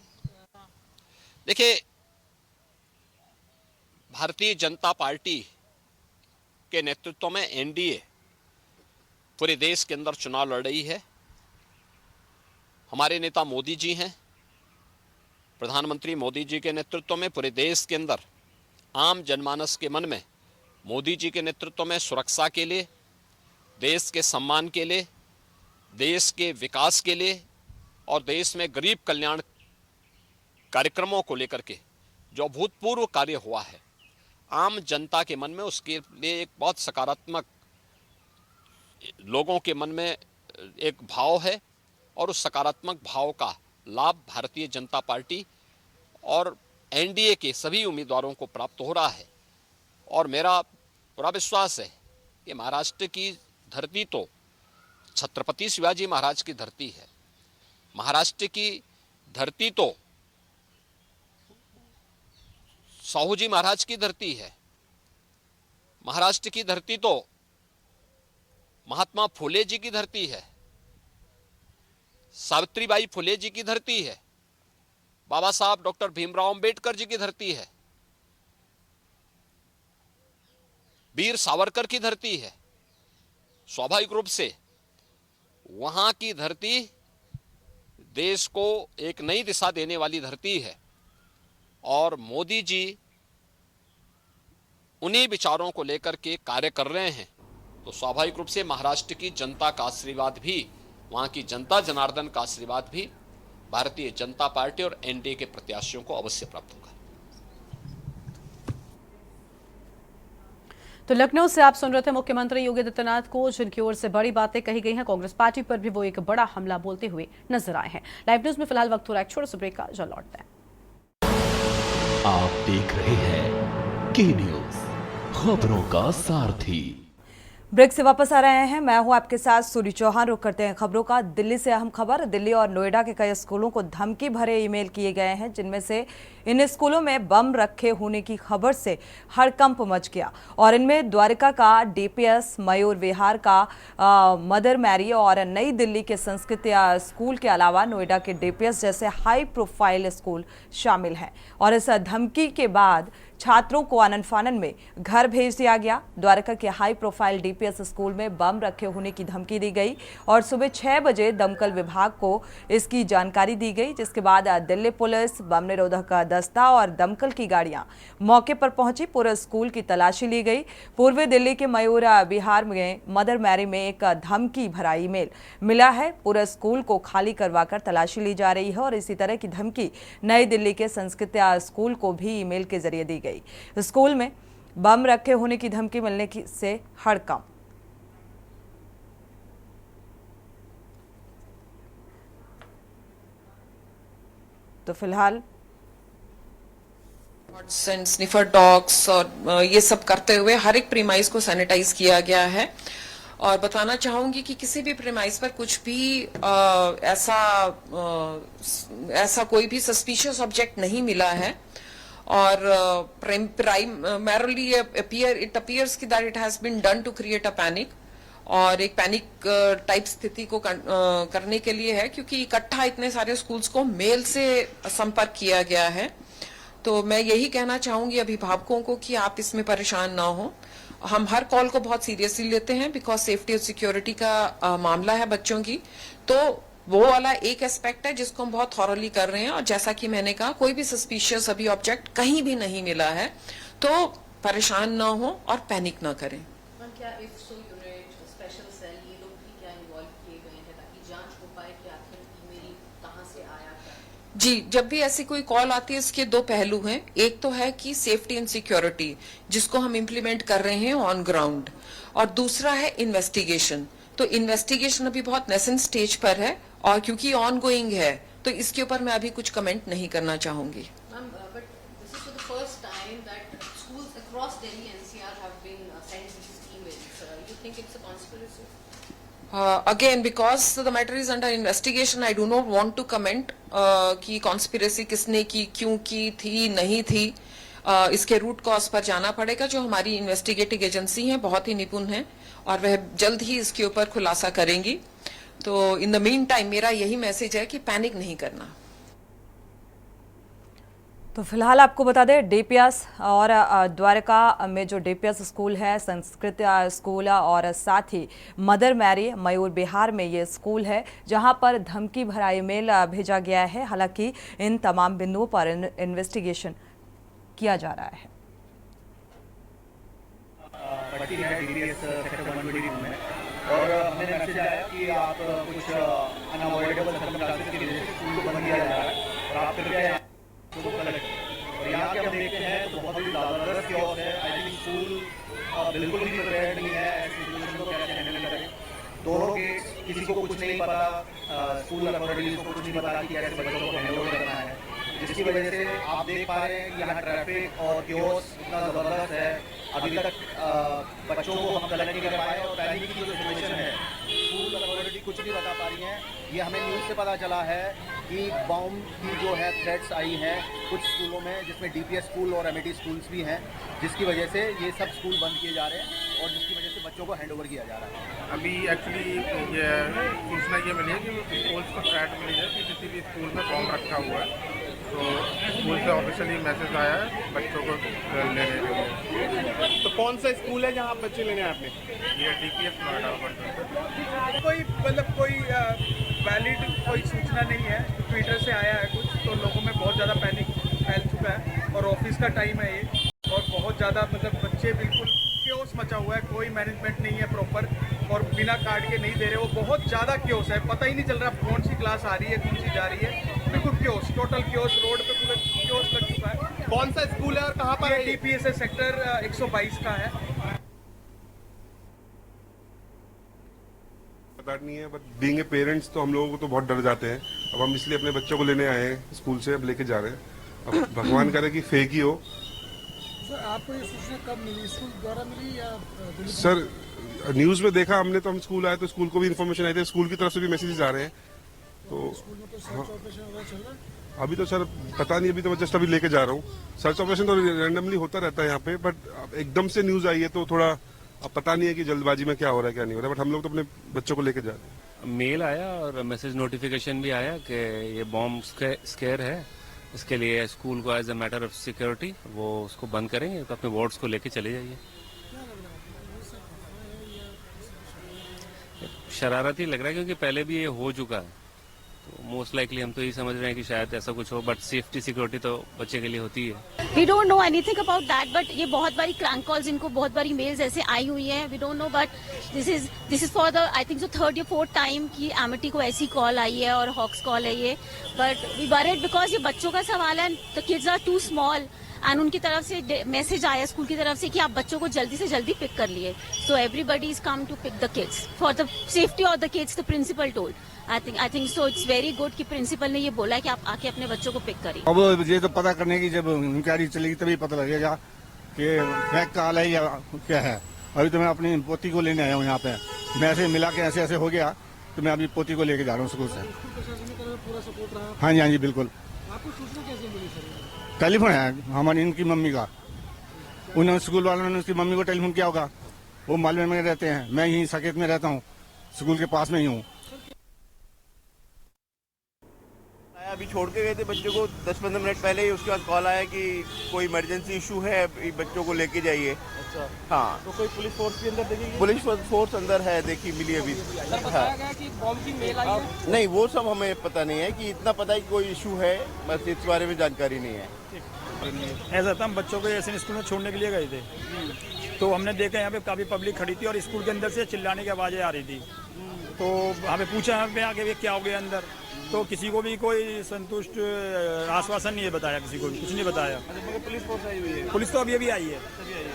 देखिए, भारतीय जनता पार्टी के नेतृत्व में एनडीए पूरे देश के अंदर चुनाव लड़ रही है। हमारे नेता मोदी जी हैं। प्रधानमंत्री मोदी जी के नेतृत्व में पूरे देश के अंदर आम जनमानस के मन में मोदी जी के नेतृत्व में सुरक्षा के लिए, देश के सम्मान के लिए, देश के विकास के लिए और देश में गरीब कल्याण कार्यक्रमों को लेकर के जो अभूतपूर्व कार्य हुआ है, आम जनता के मन में उसके लिए एक बहुत सकारात्मक लोगों के मन में एक भाव है और उस सकारात्मक भाव का लाभ भारतीय जनता पार्टी और एनडीए के सभी उम्मीदवारों को प्राप्त हो रहा है। और मेरा पूरा विश्वास है कि महाराष्ट्र की धरती तो छत्रपति शिवाजी महाराज की धरती है। महाराष्ट्र की धरती तो साहूजी महाराज की धरती है। महाराष्ट्र की धरती तो महात्मा फुले जी की धरती है। सावित्रीबाई फुले जी की धरती है। बाबा साहब डॉक्टर भीमराव अंबेडकर जी की धरती है। वीर सावरकर की धरती है। स्वाभाविक रूप से वहां की धरती देश को एक नई दिशा देने वाली धरती है और मोदी जी उन्हीं विचारों को लेकर के कार्य कर रहे हैं। तो स्वाभाविक रूप से महाराष्ट्र की जनता का आशीर्वाद भी, वहां की जनता जनार्दन का आशीर्वाद भी भारतीय जनता पार्टी और एनडीए के प्रत्याशियों को अवश्य प्राप्त होगा। तो लखनऊ से आप सुन रहे थे मुख्यमंत्री योगी आदित्यनाथ को, जिनकी ओर से बड़ी बातें कही गई हैं। कांग्रेस पार्टी पर भी वो एक बड़ा हमला बोलते हुए नजर आए हैं। लाइव न्यूज में फिलहाल वक्त हो रहा है एक छोटे से ब्रेक का, जो लौटते हैं। आप देख रहे हैं के न्यूज, खबरों का सारथी। ब्रेक से वापस आ रहे हैं। मैं हूं आपके साथ सूरी चौहान। रुक करते हैं खबरों का। दिल्ली से अहम खबर। दिल्ली और नोएडा के कई स्कूलों को धमकी भरे ईमेल किए गए हैं, जिनमें से इन स्कूलों में बम रखे होने की खबर से हड़कंप मच गया। और इनमें द्वारका का डीपीएस, मयूर विहार का मदर मैरी और नई दिल्ली के संस्कृत स्कूल के अलावा नोएडा के डीपीएस जैसे हाई प्रोफाइल स्कूल शामिल हैं। और इस धमकी के बाद छात्रों को आनन फानन में घर भेज दिया गया। द्वारका के हाई प्रोफाइल डीपीएस स्कूल में बम रखे होने की धमकी दी गई और सुबह 6 बजे दमकल विभाग को इसकी जानकारी दी गई, जिसके बाद दिल्ली पुलिस, बम निरोधक दस्ता और दमकल की गाड़ियां मौके पर पहुंची। पूरे स्कूल की तलाशी ली गई। पूर्वी दिल्ली के मयूर विहार में मदर मैरी में एक धमकी भरा ईमेल मिला है। पूरे स्कूल को खाली करवाकर तलाशी ली जा रही है और इसी तरह की धमकी नई दिल्ली के संस्कृत स्कूल को भी ईमेल के जरिए दी गई। स्कूल में बम रखे होने की धमकी मिलने से हड़कंप। तो फिलहाल स्निफर डॉग्स और ये सब करते हुए हर एक प्रीमाइस को सैनिटाइज किया गया है। और बताना चाहूंगी कि किसी भी प्रीमाइस पर कुछ भी ऐसा कोई भी सस्पिशियस ऑब्जेक्ट नहीं मिला है। और primarily it appears that it has been done to create a panic, और एक पैनिक टाइप स्थिति को करने के लिए है, क्योंकि इकट्ठा इतने सारे स्कूल्स को मेल से संपर्क किया गया है। तो मैं यही कहना चाहूंगी अभिभावकों को कि आप इसमें परेशान ना हो। हम हर कॉल को बहुत सीरियसली लेते हैं, बिकॉज सेफ्टी और सिक्योरिटी का मामला है बच्चों की। तो वो वाला एक एस्पेक्ट है जिसको हम बहुत थॉरली कर रहे हैं। और जैसा कि मैंने कहा, कोई भी सस्पिशियस अभी ऑब्जेक्ट कहीं भी नहीं मिला है, तो परेशान ना हो और पैनिक ना करें। क्या इफ्सो यूनिट, स्पेशल सेल, ये लोग भी क्या इन्वॉल्व किए गए हैं ताकि जांच हो पाए कि आखिर ईमेल कहां से आया था? जी, जब भी ऐसी कोई कॉल आती है, इसके दो पहलू हैं। एक तो है कि सेफ्टी एंड सिक्योरिटी, जिसको हम इम्प्लीमेंट कर रहे हैं ऑन ग्राउंड, और दूसरा है इन्वेस्टिगेशन। तो इन्वेस्टिगेशन अभी बहुत नेसेंट स्टेज पर है और क्योंकि ऑन गोइंग है, तो इसके ऊपर मैं अभी कुछ कमेंट नहीं करना चाहूंगी। Again, because the matter is under investigation, I do not want to comment कि कॉन्स्पिरेसी किसने की, क्यों की थी, नहीं थी। इसके रूट कॉज पर जाना पड़ेगा। जो हमारी इन्वेस्टिगेटिव एजेंसी है बहुत ही निपुण है और वह जल्द ही इसके ऊपर खुलासा करेंगी। तो इन द मीन टाइम मेरा यही मैसेज है कि पैनिक नहीं करना। तो फिलहाल आपको बता दें डीपीएस और द्वारका में जो डीपीएस स्कूल है, संस्कृत स्कूल और साथ ही मदर मैरी मयूर बिहार में ये स्कूल है जहां पर धमकी भरा ईमेल भेजा गया है। हालांकि इन तमाम बिंदुओं पर इन्वेस्टिगेशन किया जा रहा है। बच्ची है डीपीएस सेक्टर 122 में और हमें मैसेज आया कि आप कुछ अनअवॉइडेबल सर्कमस्टेंसेस की वजह से स्कूल को बंद किया जा रहा है और आप कृपया स्कूल को कलेक्ट करें। और यहाँ के हम देखते हैं तो बहुत ही ज़बरदस्त क्योस है। आई थिंक स्कूल बिल्कुल भी प्रिपेयर नहीं है ऐसी सिचुएशन को कैसे हैंडल करें। दोनों गेट्स, किसी को कुछ नहीं पता, स्कूल अथॉरिटीज को कुछ नहीं पता कि कैसे बच्चों को हैंड ओवर करना है, जिसकी वजह से आप देख पा रहे हैं कि यहाँ ट्रैफिक और क्योस इतना ज़बरदस्त है। अभी तक बच्चों को हम कलेक्ट नहीं कर पाए और पैनिक की जो सिचुएशन है, स्कूल अथॉरिटी कुछ नहीं बता पा रही है। ये हमें न्यूज़ से पता चला है कि बॉम्ब की जो है थ्रेट्स आई हैं कुछ स्कूलों में, जिसमें डीपीएस स्कूल और एमईडी स्कूल्स भी हैं, जिसकी वजह से ये सब स्कूल बंद किए जा रहे हैं और जिसकी वजह से बच्चों को हैंड ओवर किया जा रहा है। अभी एक्चुअली ये सूचना ये मिली है कि स्कूल्स को थ्रेट मिली है कि किसी भी स्कूल में बॉम्ब रखा हुआ है, तो स्कूल से ऑफिशियली मैसेज आया है बच्चों को लेने के लिए। तो कौन सा स्कूल है जहाँ आप बच्चे लेने आपने? ये डीपीएस नोएडा। कोई मतलब कोई वैलिड कोई सूचना नहीं है, ट्विटर से आया है कुछ, तो लोगों में बहुत ज़्यादा पैनिक फैल चुका है और ऑफिस का टाइम है ये और बहुत ज़्यादा मतलब बच्चे बिल्कुल क्योस मचा हुआ है, कोई मैनेजमेंट नहीं है प्रॉपर और बिना कार्ड के नहीं दे रहे। वो बहुत ज़्यादा क्योस है, पता ही नहीं चल रहा कौन सी क्लास आ रही है कौन सी जा रही है, बिल्कुल क्योस, टोटल क्योस, रोड पे पूरा क्योस लग चुका है। कौन सा स्कूल है और कहाँ पर है? डीपीएस सेक्टर 122 का है। पता नहीं है, बट बीइंग ए पेरेंट्स तो हम लोगों को तो बहुत डर जाते हैं। अब हम इसलिए अपने बच्चों को लेने आए हैं स्कूल से, अब लेके जा रहे हैं। अब भगवान करे कि फेक ही हो। सर आपको ये सूचना कब मिली, स्कूल द्वारा मिली या? सर न्यूज में देखा हमने, तो हम स्कूल आए तो स्कूल को भी इन्फॉर्मेशन आई थी, स्कूल की तरफ से भी मैसेजेस आ रहे हैं। तो स्कूल में तो सर्च ऑपरेशन चल रहा है अभी तो सर पता नहीं, अभी तो मैं जस्ट अभी लेके जा रहा हूँ। सर्च ऑपरेशन तो रैंडमली होता रहता है यहाँ पे, बट एकदम से न्यूज आई है तो थोड़ा अब पता नहीं है कि जल्दबाजी में क्या हो रहा है क्या नहीं हो रहा है, बट हम लोग तो अपने बच्चों को लेके जा रहे हैं। मेल आया और मैसेज नोटिफिकेशन भी आया कि ये बॉम्ब स्केयर है, इसके लिए स्कूल को as a matter of security वो उसको बंद करेंगे, तो अपने वार्ड्स को लेके चले जाइए। शरारती लग रहा है क्योंकि पहले भी ये हो चुका है, तो मोस्ट लाइकली हम तो यही समझ रहे हैं कि शायद ऐसा कुछ हो, बट सेफ्टी सिक्योरिटी तो बच्चे के लिए होती है। We don't know anything about that, but ये बहुत बारी क्रैंक कॉल्स, इनको बहुत बारी मेल्स ऐसे आई हुई है। We don't know, but this is for the I think so 3rd या 4th टाइम कि एमिटी को ऐसी कॉल आई है और हॉक्स कॉल है ये। बट वी वरीड बिकॉज ये बच्चों का सवाल है, the kids are too small and उनकी तरफ से मैसेज आया स्कूल की तरफ से कि आप बच्चों को जल्दी से जल्दी पिक कर लिए। So everybody is come to pick the kids for the safety of the kids, the principal told. I think so it's very good कि प्रिंसिपल ने ये बोला है कि आप आके अपने बच्चों को पिक करिए। अब ये तो पता करने की जब इंक्वायरी चलेगी तभी पता लगेगा कि फेक कॉल है या क्या है। अभी तो मैं अपनी पोती को लेने आया हूँ यहाँ पे, मैं ऐसे मिला के ऐसे ऐसे हो गया, तो मैं अभी पोती को लेके जा रहा हूँ स्कूल से। हाँ जी बिल्कुल। आपको सूचना कैसे मिली सर? टेलीफोन है हमारी इनकी मम्मी का, उन्होंने स्कूल वालों ने उसकी मम्मी को टेलीफोन किया होगा। वो मालवे में रहते हैं, मैं यहीं साकेत में रहता हूँ, स्कूल के पास में ही हूँ। अभी छोड़ के गए थे बच्चों को 10-15 मिनट पहले ही, उसके बाद कॉल आया कि कोई इमरजेंसी इशू है, बच्चों को लेके जाइए। अच्छा हाँ, तो कोई पुलिस फोर्स भी अंदर देखेगी? पुलिस फोर्स अंदर है, देखी मिली अभी। बताया गया कि बॉम्ब की मेल आई है? नहीं, वो सब हमें पता नहीं है, कि इतना पता है कि कोई इशू है, बस इस बारे में जानकारी नहीं है। ऐसा था, हम बच्चों को ऐसे स्कूल में छोड़ने के लिए गए थे, तो हमने देखा यहाँ पे काफी पब्लिक खड़ी थी और स्कूल के अंदर से चिल्लाने की आवाजें आ रही थी। तो हमें पूछा यहाँ पे आके क्या हो गया अंदर, तो किसी को भी कोई संतुष्ट आश्वासन नहीं है बताया, किसी को भी कुछ नहीं बताया। पुलिस फोर्स आई हुई है? पुलिस तो अभी आई है,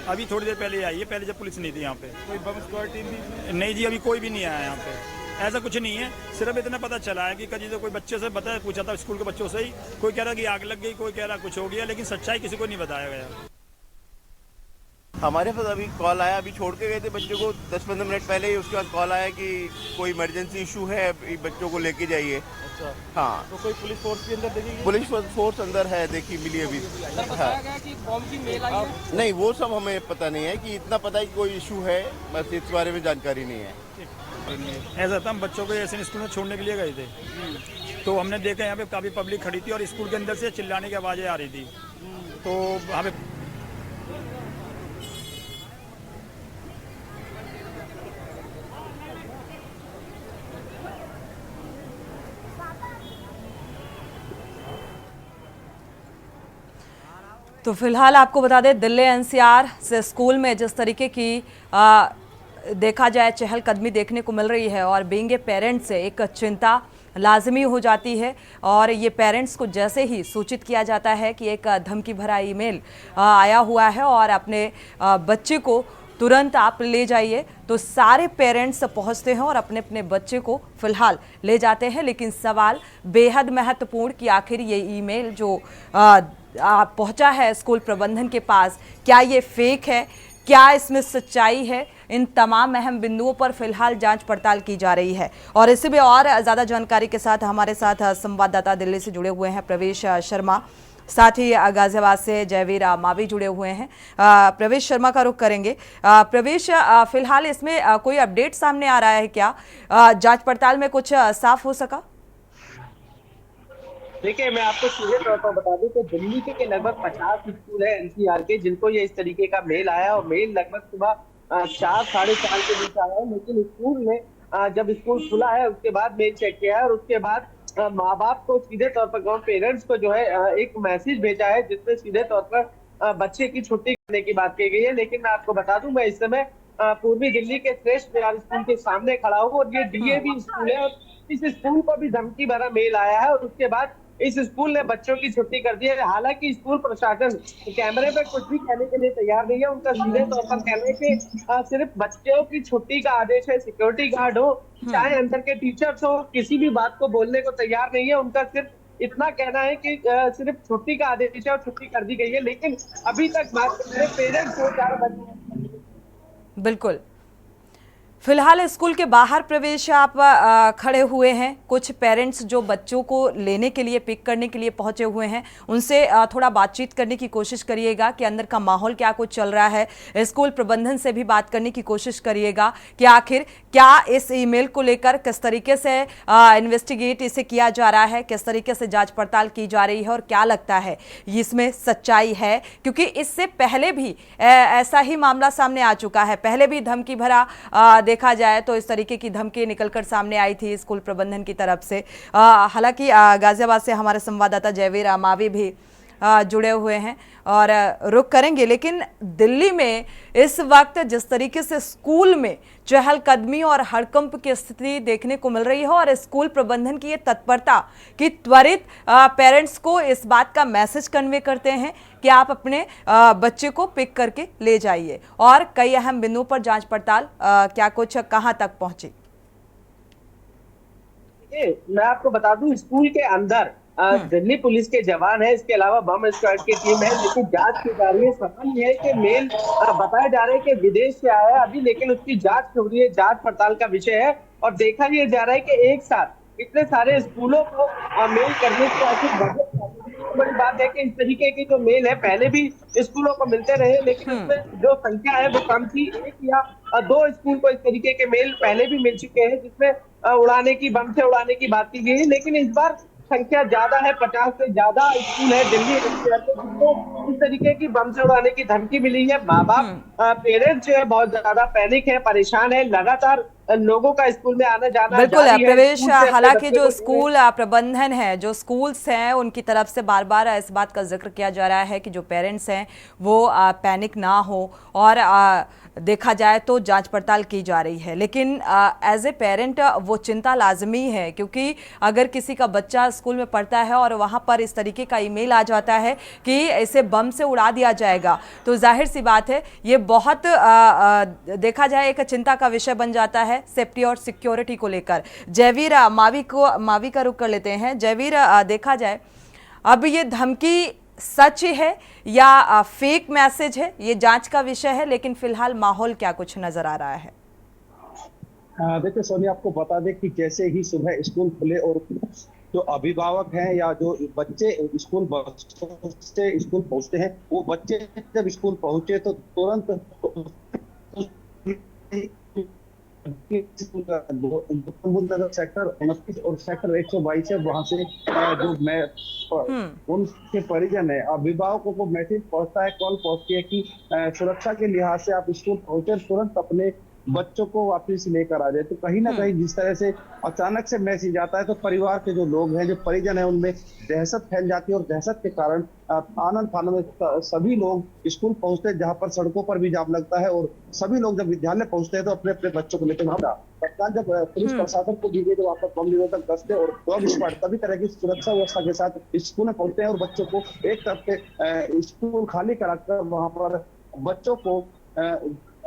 अभी थोड़ी देर पहले आई है, पहले जब पुलिस नहीं थी यहाँ पे। कोई बम स्क्वाड टीम भी? नहीं जी, अभी कोई भी नहीं आया यहाँ पे, ऐसा कुछ नहीं है। सिर्फ इतना पता चला है कि कभी तो कोई बच्चे से बताया, पूछा था स्कूल के बच्चों से ही, कोई कह रहा कि आग लग गई, कोई कह रहा कुछ हो गया, लेकिन सच्चाई किसी को नहीं बताया गया। हमारे पास अभी कॉल आया, अभी छोड़ के गए थे बच्चों को 10-15 मिनट पहले ही, उसके बाद कॉल आया कि कोई इमरजेंसी इशू है, बच्चों को लेके जाइए। अच्छा हाँ, तो कोई पुलिस फोर्स भी अंदर देखेगी? पुलिस फोर्स अंदर है, देखी मिली अभी। बताया गया कि बॉम्ब की मेल आई है? नहीं, वो सब हमें पता नहीं है, कि इतना पता है कि कोई इशू है, बस इस बारे में जानकारी नहीं है। ऐसा था, हम बच्चों को ऐसे स्कूल में छोड़ने के लिए गए थे, तो हमने देखा यहाँ पे काफी पब्लिक खड़ी थी और स्कूल के अंदर से चिल्लाने की आवाजें आ रही थी। तो हमें तो फिलहाल आपको बता दें, दिल्ली एनसीआर से स्कूल में जिस तरीके की देखा जाए चहलकदमी देखने को मिल रही है और बीइंग ए पेरेंट से एक चिंता लाजमी हो जाती है। और ये पेरेंट्स को जैसे ही सूचित किया जाता है कि एक धमकी भरा ईमेल आया हुआ है और अपने बच्चे को तुरंत आप ले जाइए, तो सारे पेरेंट्स पहुंचते हैं और अपने अपने बच्चे को फिलहाल ले जाते हैं। लेकिन सवाल बेहद महत्वपूर्ण कि आखिर ये ईमेल जो पहुंचा है स्कूल प्रबंधन के पास, क्या ये फेक है, क्या इसमें सच्चाई है, इन तमाम अहम बिंदुओं पर फिलहाल जांच पड़ताल की जा रही है। और इसी में और ज़्यादा जानकारी के साथ हमारे साथ संवाददाता दिल्ली से जुड़े हुए हैं प्रवेश शर्मा, साथ ही गाजियाबाद से जयवीर मावी जुड़े हुए हैं। प्रवेश शर्मा का रुख करेंगे। प्रवेश, फिलहाल इसमें कोई अपडेट सामने आ रहा है क्या? जांच पड़ताल में कुछ साफ हो सका? देखिए, मैं आपको सीधे तौर पर बता दूं कि दिल्ली के लगभग 50 स्कूल है एनसीआर के जिनको ये इस तरीके का मेल आया और मेल लगभग सुबह 4 साढ़े 4 के बीच आया है। लेकिन स्कूल ने जब स्कूल खुला है उसके बाद मेल चेक किया है और उसके बाद माँ बाप को सीधे तौर पर पेरेंट्स को जो है एक मैसेज भेजा है जिसमें सीधे तौर पर बच्चे की छुट्टी करने की बात की गई है। लेकिन मैं आपको बता दूं, मैं इस समय पूर्वी दिल्ली के श्रेष्ठ बिहार स्कूल के सामने खड़ा हूँ और ये डीएवी स्कूल है और इस स्कूल को भी धमकी भरा मेल आया है और उसके बाद इस स्कूल ने बच्चों की छुट्टी कर दी है। हालांकि स्कूल प्रशासन कैमरे पे कुछ भी कहने के लिए तैयार नहीं है। उनका सीधे तौर पर कहना है कि सिर्फ बच्चों की छुट्टी का आदेश है। सिक्योरिटी गार्ड हो चाहे अंदर के टीचर्स हो, किसी भी बात को बोलने को तैयार नहीं है। उनका सिर्फ इतना कहना है कि सिर्फ छुट्टी का आदेश है और छुट्टी कर दी गई है। लेकिन अभी तक बात कर रहे पेरेंट्स हो 4 बच्चे। बिल्कुल, फिलहाल स्कूल के बाहर प्रवेश आप खड़े हुए हैं। कुछ पेरेंट्स जो बच्चों को लेने के लिए, पिक करने के लिए पहुंचे हुए हैं, उनसे थोड़ा बातचीत करने की कोशिश करिएगा कि अंदर का माहौल क्या कुछ चल रहा है। स्कूल प्रबंधन से भी बात करने की कोशिश करिएगा कि आखिर क्या इस ईमेल को लेकर किस तरीके से इन्वेस्टिगेट इसे किया जा रहा है, किस तरीके से जांच पड़ताल की जा रही है और क्या लगता है इसमें सच्चाई है। क्योंकि इससे पहले भी ऐसा ही मामला सामने आ चुका है। पहले भी धमकी भरा देखा जाए तो इस तरीके की धमकी निकलकर सामने आई थी स्कूल प्रबंधन की तरफ से। हालांकि गाजियाबाद से हमारे संवाददाता जयवीर मावी भी जुड़े हुए हैं और रुख करेंगे। लेकिन दिल्ली में इस वक्त जिस तरीके से स्कूल में चहलकदमी और हड़कंप की स्थिति देखने को मिल रही है और स्कूल प्रबंधन की ये तत्परता कि त्वरित पेरेंट्स को इस बात का मैसेज कन्वे करते हैं कि आप अपने बच्चे को पिक करके ले जाइए, और कई अहम बिंदुओं पर जांच पड़ताल क्या कुछ कहां तक पहुंची। मैं आपको बता दूं, स्कूल के अंदर दिल्ली पुलिस के जवान है, इसके अलावा बम स्क्वाड की टीम है, लेकिन जांच की जा रही है। सवाल यह है कि मेल बताया जा रहा है कि विदेश से आया है अभी, लेकिन उसकी जांच हो रही है, जांच पड़ताल का विषय है। और देखा यह जा रहा है कि एक साथ इतने सारे स्कूलों को मेल करने की आखिर बड़ी बात है कि इस तरीके की जो मेल है पहले भी स्कूलों को मिलते रहे, लेकिन उसमें जो संख्या है वो कम थी। 1 या 2 स्कूल को इस तरीके के मेल पहले भी मिल चुके हैं जिसमें उड़ाने की, बम से उड़ाने की बात की गई है। लेकिन इस बार संख्या ज्यादा है, 50 से ज्यादा स्कूल है दिल्ली जिनको इस तरीके की बम से उड़ाने की धमकी मिली है। माँ बाप, पेरेंट्स जो है बहुत ज्यादा पैनिक है, परेशान है। लगातार लोगों का स्कूल में आना जाना बिल्कुल जारी है। प्रवेश, हालांकि जो स्कूल प्रबंधन है, जो स्कूल्स हैं, उनकी तरफ से बार बार इस बात का जिक्र किया जा रहा है कि जो पेरेंट्स हैं वो पैनिक ना हो और देखा जाए तो जांच पड़ताल की जा रही है। लेकिन एज ए पेरेंट वो चिंता लाजमी है, क्योंकि अगर किसी का बच्चा स्कूल में पढ़ता है और वहां पर इस तरीके का ईमेल आ जाता है कि इसे बम से उड़ा दिया जाएगा, तो जाहिर सी बात है ये बहुत देखा जाए एक चिंता का विषय बन जाता है सेफ्टी और सिक्योरिटी को लेकर। जयवीर मावी का रुख कर लेते हैं। जयवीर, देखा जाए अब ये धमकी सच है या फेक मैसेज है, ये जांच का विषय है, लेकिन फिलहाल माहौल क्या कुछ नजर आ रहा है? देखिए सोनिया, आपको बता दें कि जैसे ही सुबह स्कूल खुले और जो अभिभावक हैं या जो बच्चे स्कूल बसों से स्कूल पहुंचते हैं, वो बच्चे जब स्कूल पहुंचे तो तुरंत नगर सेक्टर 29 और सेक्टर 122 है, वहां से जो मैं उनके परिजन है, अभिभावकों को मैसेज पहुंचता है, कॉल पहुंचती है कि सुरक्षा के लिहाज से आप स्कूल पहुंचे, तुरंत अपने बच्चों को वापस लेकर आ जाए। तो कहीं ना कहीं जिस तरह से अचानक से मैसेज आता है तो परिवार के जो लोग हैं, जो परिजन है, उनमें दहशत फैल जाती है और दहशत के कारण आनन फानन में सभी लोग स्कूल पहुंचते हैं, जहां पर सड़कों पर भी जाम लगता है और सभी लोग जब विद्यालय पहुंचते हैं तो अपने अपने बच्चों को लेकर तत्काल जब पुलिस प्रशासन को दी गई तो वहाँ पर बम निरोधक दस्ते और डॉग स्क्वाड सभी तरह की सुरक्षा व्यवस्था के साथ स्कूल में पहुंचते हैं और बच्चों को एक तरफ से स्कूल खाली कराकर वहां पर बच्चों को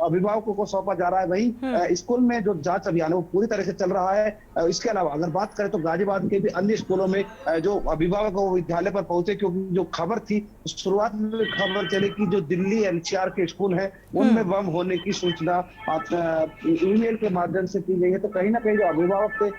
अभिभावकों को सौंपा जा रहा है। वहीं स्कूल में जो जांच अभियान है वो पूरी तरह से चल रहा है। इसके अलावा अगर बात करें तो गाजियाबाद के भी अन्य स्कूलों में जो अभिभावक वो विद्यालय पर पहुंचे, क्योंकि जो खबर थी शुरुआत में खबर चली कि जो दिल्ली एनसीआर के स्कूल है उनमें बम होने की सूचना ईमेल के माध्यम से की गई है। तो कहीं ना कहीं जो अभिभावक थे,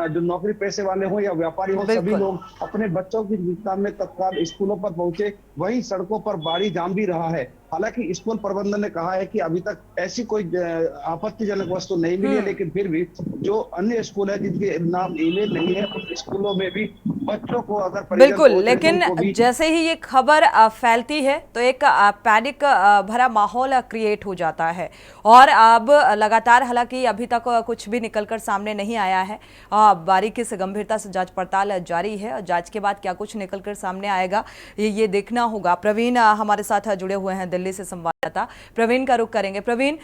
जो नौकरी पेशे वाले हो या व्यापारी हो, सभी लोग अपने बच्चों की चिंता में तत्काल स्कूलों पर पहुंचे। वहीं सड़कों पर भारी जाम भी रहा है। हालांकि स्कूल प्रबंधन ने कहा है कि अभी तक ऐसी कोई आपत्तिजनक वस्तु नहीं मिली है, लेकिन फिर भी जो अन्य स्कूल है जिनके नाम ईमेल नहीं है, उन स्कूलों में भी बच्चों को अगर बिल्कुल, लेकिन जैसे ही ये खबर फैलती है तो एक पैनिक भरा माहौल क्रिएट हो जाता है और अब लगातार, हालांकि अभी तक कुछ भी निकलकर सामने नहीं आया है, बारीकी से गंभीरता से जांच पड़ताल जारी है और जांच के बाद क्या कुछ निकलकर सामने आएगा ये देखना होगा। प्रवीण हमारे साथ जुड़े हुए हैं दिल्ली से संवाददाता, प्रवीण का रुख करेंगे। प्रवीण,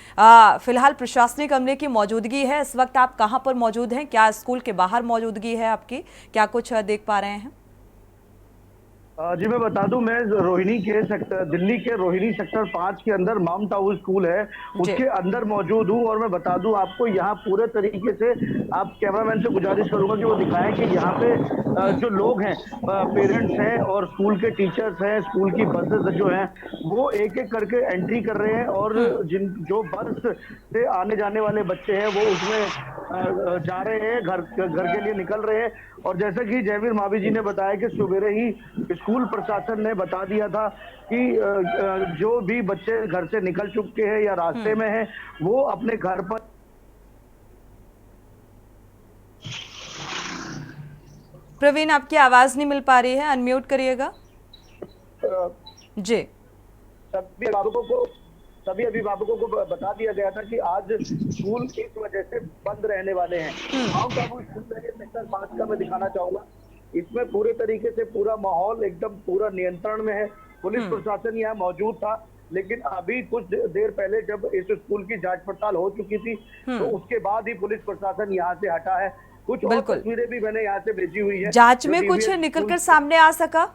फिलहाल प्रशासनिक अमले की मौजूदगी है, इस वक्त आप कहां पर मौजूद हैं? क्या स्कूल के बाहर मौजूदगी है आपकी? क्या कुछ देख पा रहे हैं? जी मैं बता दूं, मैं रोहिणी के सेक्टर, दिल्ली के रोहिणी सेक्टर 5 के अंदर माउंट आबू स्कूल है उसके अंदर मौजूद हूं। और मैं बता दूं आपको, यहाँ पूरे तरीके से, आप कैमरामैन से गुजारिश करूंगा कि वो दिखाएं कि यहाँ पे जो लोग हैं, पेरेंट्स हैं और स्कूल के टीचर्स हैं, स्कूल की बसेस जो हैं वो एक एक करके एंट्री कर रहे हैं और जो बस से आने जाने वाले बच्चे हैं वो उसमें जा रहे हैं, घर के लिए निकल रहे हैं। और जैसा कि जयवीर मावी जी ने बताया कि सवेरे ही स्कूल प्रशासन ने बता दिया था कि जो भी बच्चे घर से निकल चुके हैं या रास्ते में हैं वो अपने घर पर। प्रवीण, आपकी आवाज नहीं मिल पा रही है, अनम्यूट करिएगा जी। सभी अभिभावकों को बता दिया गया था कि आज स्कूल इस वजह से बंद रहने वाले हैं। माउंट आबू स्कूल सेक्टर 5 का मैं दिखाना चाहूंगा। इसमें पूरे तरीके से पूरा माहौल एकदम पूरा नियंत्रण में है। पुलिस प्रशासन यहाँ मौजूद था, लेकिन अभी कुछ देर पहले जब इस स्कूल की जांच पड़ताल हो चुकी थी तो उसके बाद ही पुलिस प्रशासन यहाँ से हटा है। कुछ और तस्वीरें भी मैंने यहाँ से भेजी हुई है। जांच में कुछ निकलकर सामने आ सका?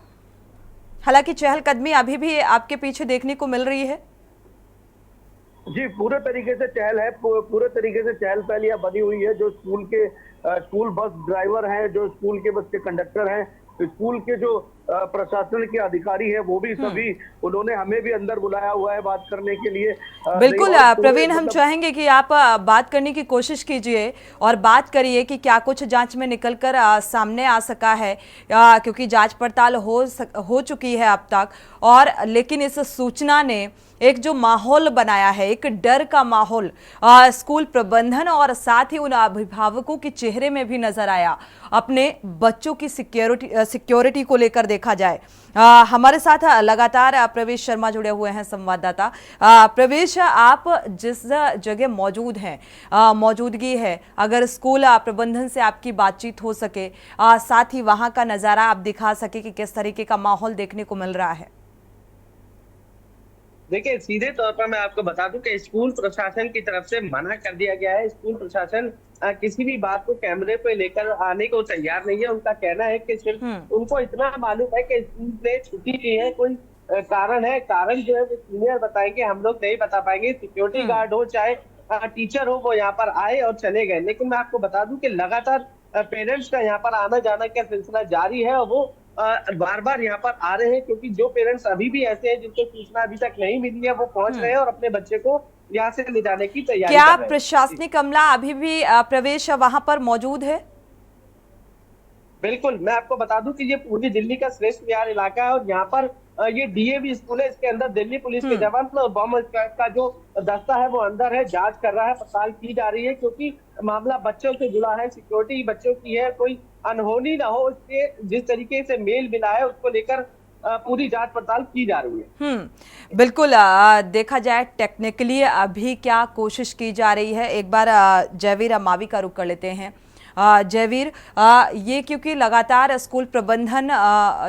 हालांकि चहलकदमी अभी भी आपके पीछे देखने को मिल रही है। जी, पूरे तरीके से चहल है, पूरे तरीके से चहल पहल यहाँ बनी हुई है। जो स्कूल बस ड्राइवर हैं, जो स्कूल के बस के कंडक्टर हैं, स्कूल के जो प्रशासन के अधिकारी है वो भी सभी, उन्होंने हमें भी अंदर बुलाया हुआ है बात करने के लिए। बिल्कुल प्रवीण, हम चाहेंगे कि आप बात करने की कोशिश कीजिए और बात करिए कि क्या कुछ जांच में निकलकर सामने आ सका है, क्योंकि जांच पड़ताल हो चुकी है अब तक, और लेकिन इस सूचना ने एक जो माहौल बनाया है, एक डर का माहौल स्कूल प्रबंधन और साथ ही उन अभिभावकों के चेहरे में भी नजर आया। अपने बच्चों की सिक्योरिटी को लेकर देखा जाए, हमारे साथ लगातार प्रवेश शर्मा जुड़े हुए हैं, संवाददाता। प्रवेश, आप जिस जगह मौजूद हैं, मौजूदगी है, अगर स्कूल प्रबंधन से आपकी बातचीत हो सके, साथ ही वहां का नजारा आप दिखा सके कि किस तरीके का माहौल देखने को मिल रहा है। देखिए, सीधे तौर पर मैं आपको बता दूं कि स्कूल प्रशासन की तरफ से मना कर दिया गया है। स्कूल प्रशासन किसी भी बात को कैमरे पे लेकर आने को तैयार नहीं है। उनका कहना है कि सिर्फ उनको इतना मालूम है कि स्कूल ने छुट्टी की है, कोई कारण है, कारण जो है वो सीनियर बताएंगे, हम लोग नहीं बता पाएंगे। सिक्योरिटी गार्ड हो चाहे टीचर हो, वो यहाँ पर आए और चले गए। लेकिन मैं आपको बता दूं कि लगातार पेरेंट्स का यहाँ पर आना जाना का सिलसिला जारी है और वो बार बार यहाँ पर आ रहे हैं, क्योंकि जो पेरेंट्स अभी भी ऐसे हैं जिनको सूचना अभी तक नहीं मिली है, वो पहुंच रहे हैं और अपने बच्चे को यहाँ से ले जाने की तैयारी कर रहे हैं। क्या प्रशासनिक अमला अभी भी प्रवेश वहां पर मौजूद है? बिल्कुल, मैं आपको बता दूं कि ये पूरी दिल्ली का श्रेष्ठ विहार इलाका है और यहाँ पर ये डीएवी स्कूल है, इसके अंदर दिल्ली पुलिस के जवान और बम का जो दस्ता है वो अंदर है, जांच कर रहा है, पड़ताल की जा रही है, क्योंकि मामला बच्चों से जुड़ा है, सिक्योरिटी बच्चों की है, कोई अनहोनी ना हो, इसके जिस तरीके से मेल मिला है उसको लेकर पूरी जांच पड़ताल की जा रही है। बिल्कुल। देखा जाए टेक्निकली अभी क्या कोशिश की जा रही है, एक बार जयवीर अमावी का रुख कर लेते हैं। जयवीर, ये क्योंकि लगातार स्कूल प्रबंधन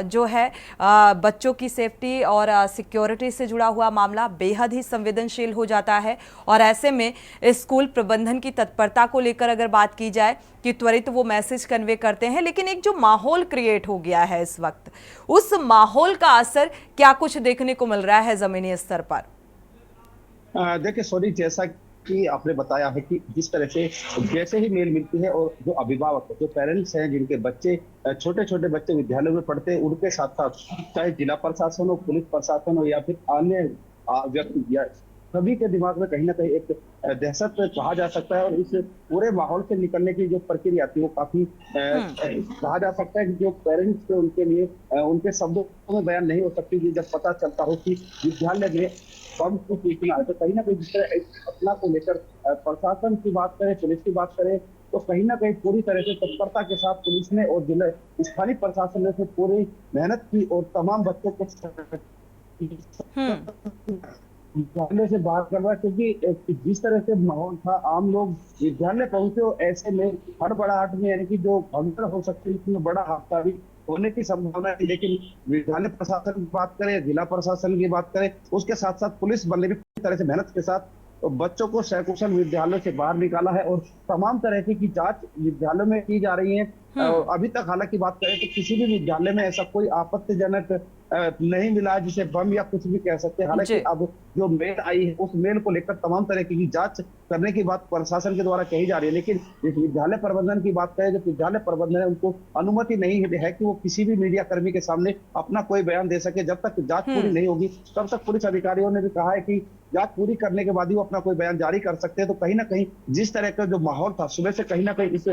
जो है बच्चों की सेफ्टी और सिक्योरिटी से जुड़ा हुआ मामला बेहद ही संवेदनशील हो जाता है, और ऐसे में स्कूल प्रबंधन की तत्परता को लेकर अगर बात की जाए कि त्वरित वो मैसेज कन्वे करते हैं, लेकिन एक जो माहौल क्रिएट हो गया है इस वक्त, उस माहौल का असर क्या कुछ देखने को मिल रहा है जमीनी स्तर पर? देखिए सोनी, जैसा कि आपने बताया है कि जिस तरह से जैसे ही मेल मिलती है और जो अभिभावक, जो पेरेंट्स हैं जिनके बच्चे छोटे छोटे बच्चे विद्यालय में पढ़ते हैं, उनके साथ साथ चाहे जिला प्रशासन हो, पुलिस प्रशासन हो या फिर अन्य व्यक्ति, या सभी के दिमाग में कहीं ना कहीं एक दहशत कहा जा सकता है, और इस पूरे माहौल से निकलने की जो प्रक्रिया थी वो काफी कहा जा सकता है कि जो पेरेंट्स थे उनके लिए उनके शब्दों में बयान नहीं हो सकती कि जब पता चलता हो कि विद्यालय में बम की सूचना है, तो कहीं ना कहीं जिस तरह घटना को लेकर प्रशासन की बात करें, पुलिस की बात करें, तो कहीं ना कहीं पूरी तरह से तत्परता के साथ पुलिस ने और जिला स्थानीय प्रशासन ने पूरी मेहनत की और तमाम बच्चों को विद्यालय से बाहर करवा, क्योंकि जिस तरह से माहौल था, आम लोग विद्यालय पहुंचे और ऐसे में हड़बड़ाहट में, यानी कि जो भगदड़ हो सकती है, इसमें बड़ा हादसा भी होने की संभावना है। लेकिन विद्यालय प्रशासन की बात करें, जिला प्रशासन की बात करें, उसके साथ साथ पुलिस बल ने भी पूरी तरह से मेहनत के साथ तो बच्चों को सकुशल विद्यालय से बाहर निकाला है, और तमाम तरह की जांच विद्यालय में की जा रही है। अभी तक हालांकि बात करें तो किसी भी विद्यालय में ऐसा कोई आपत्तिजनक नहीं मिला जिसे बम या कुछ भी कह सकते हैं। हालांकि अब जो मेल आई है उस मेल को लेकर तमाम तरह की जांच करने की बात प्रशासन के द्वारा कही जा रही है, लेकिन इस विद्यालय प्रबंधन की बात करें, जो विद्यालय प्रबंधन है उनको अनुमति नहीं है कि वो किसी भी मीडिया कर्मी के सामने अपना कोई बयान दे सके। जब तक जांच पूरी नहीं होगी तब तक पुलिस अधिकारियों ने भी कहा है कि जांच पूरी करने के बाद ही वो अपना कोई बयान जारी कर सकते हैं। तो कहीं ना कहीं जिस तरह का जो माहौल था सुबह से, कहीं ना कहीं इस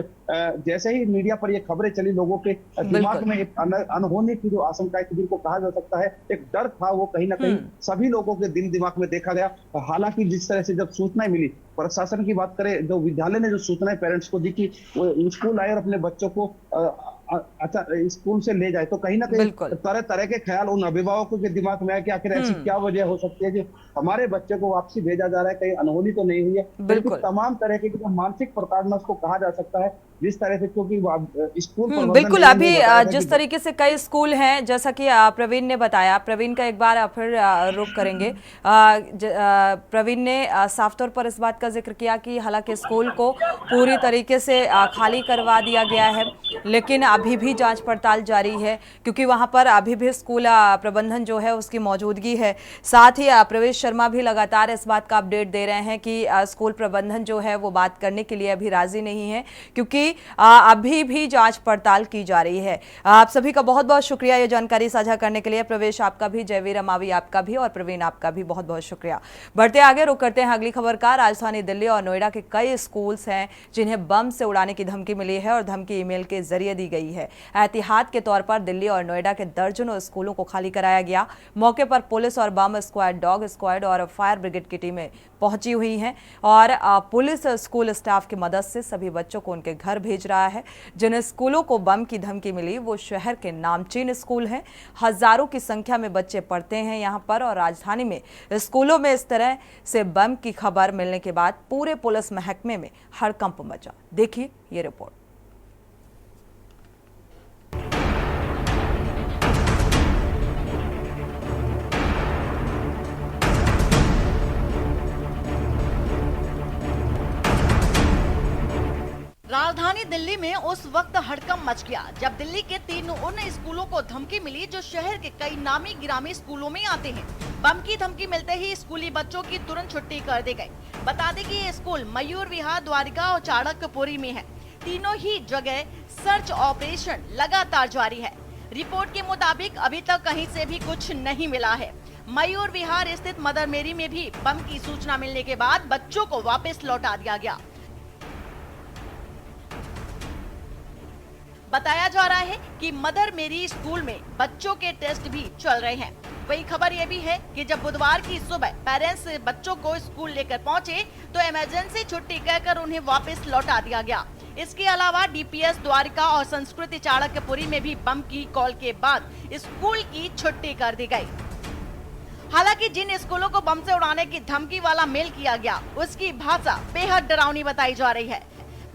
जैसे ही मीडिया पर ये खबरें चली, लोगों के दिमाग में एक अनहोनी की जो आशंकाएं थी, जिनको कहा जा सकता है एक डर था, वो कहीं ना कहीं सभी लोगों के दिल दिमाग में देखा गया। हालांकि जिस तरह से जब सूचनाएं मिली, प्रशासन की बात करें, जो विद्यालय ने जो सूचनाएं पेरेंट्स को दी कि वो स्कूल आए और अपने बच्चों को अच्छा स्कूल से ले जाए, तो कहीं ना कहीं तरह तरह के ख्याल उन अभिभावकों के दिमाग में आया कि आखिर ऐसी क्या वजह हो सकती है जो हमारे बच्चे को वापसी भेजा जा रहा है, कहीं अनहोनी तो नहीं हुई है। बिल्कुल तमाम तरह के जो मानसिक प्रताड़ना को कहा जा सकता है, जिस तरह से, क्योंकि स्कूल बिल्कुल अभी जिस तरीके से कई स्कूल हैं, जैसा कि प्रवीण ने बताया, प्रवीण का एक बार फिर रुख करेंगे। प्रवीण ने साफ तौर पर इस बात का जिक्र किया कि हालांकि स्कूल को पूरी तरीके से खाली करवा दिया गया है, लेकिन अभी भी जांच पड़ताल जारी है, क्योंकि वहां पर अभी भी स्कूल प्रबंधन जो है उसकी मौजूदगी है। साथ ही प्रवेश शर्मा भी लगातार इस बात का अपडेट दे रहे हैं कि स्कूल प्रबंधन जो है वो बात करने के लिए अभी राजी नहीं है, क्योंकि अभी भी जांच पड़ताल की जा रही है। आप सभी का बहुत बहुत शुक्रिया ये जानकारी साझा करने के लिए। प्रवेश आपका भी, जयवीर अमावी आपका भी, और प्रवीण आपका भी बहुत बहुत शुक्रिया। बढ़ते आगे, रुक करते हैं अगली खबर का। राजधानी दिल्ली और नोएडा के कई स्कूल्स हैं जिन्हें बम से उड़ाने की धमकी मिली है और धमकी ईमेल के जरिए दी गई है। एहतियात के तौर पर दिल्ली और नोएडा के दर्जनों स्कूलों को खाली कराया गया। मौके पर पुलिस और बम स्क्वाड, डॉग स्क्वाड और फायर ब्रिगेड की टीमें पहुंची हुई हैं, और पुलिस स्कूल स्टाफ की मदद से सभी बच्चों को उनके घर भेज रहा है। जिन स्कूलों को बम की धमकी मिली वो शहर के नामचीन स्कूल हैं। हजारों की संख्या में बच्चे पढ़ते हैं यहां पर, और राजधानी में स्कूलों में इस तरह से बम की खबर मिलने के बाद पूरे पुलिस महकमे में हड़कंप मचा। देखिए ये रिपोर्ट। राजधानी दिल्ली में उस वक्त हड़कंप मच गया जब दिल्ली के 3 उन स्कूलों को धमकी मिली जो शहर के कई नामी गिरामी स्कूलों में आते हैं। बम की धमकी मिलते ही स्कूली बच्चों की तुरंत छुट्टी कर दी गई। बता दें कि ये स्कूल मयूर विहार, द्वारिका और चाणक्यपुरी में है। तीनों ही जगह सर्च ऑपरेशन लगातार जारी है। रिपोर्ट के मुताबिक अभी तक कहीं से भी कुछ नहीं मिला है। मयूर विहार स्थित मदर मेरी में भी बम की सूचना मिलने के बाद बच्चों को वापस लौटा दिया गया। बताया जा रहा है कि मदर मेरी स्कूल में बच्चों के टेस्ट भी चल रहे हैं। वही खबर ये भी है कि जब बुधवार की सुबह पेरेंट्स बच्चों को स्कूल लेकर पहुंचे तो इमरजेंसी छुट्टी कहकर उन्हें वापस लौटा दिया गया। इसके अलावा डीपीएस द्वारिका और संस्कृति चाणक्यपुरी में भी बम की कॉल के बाद स्कूल की छुट्टी कर दी गई। हालांकि जिन स्कूलों को बम से उड़ाने की धमकी वाला मेल किया गया उसकी भाषा बेहद डरावनी बताई जा रही है।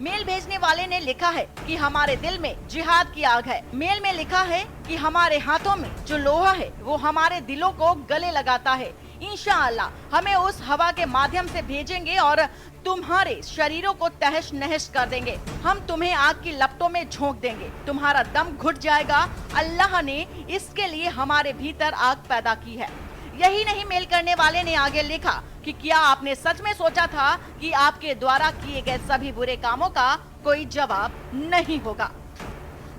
मेल भेजने वाले ने लिखा है कि हमारे दिल में जिहाद की आग है। मेल में लिखा है कि हमारे हाथों में जो लोहा है वो हमारे दिलों को गले लगाता है। इंशाअल्लाह हमें उस हवा के माध्यम से भेजेंगे और तुम्हारे शरीरों को तहस नहस कर देंगे। हम तुम्हें आग की लपटों में झोंक देंगे, तुम्हारा दम घुट जाएगा। अल्लाह ने इसके लिए हमारे भीतर आग पैदा की है। यही नहीं, मेल करने वाले ने आगे लिखा कि क्या आपने सच में सोचा था कि आपके द्वारा किए गए सभी बुरे कामों का कोई जवाब नहीं होगा।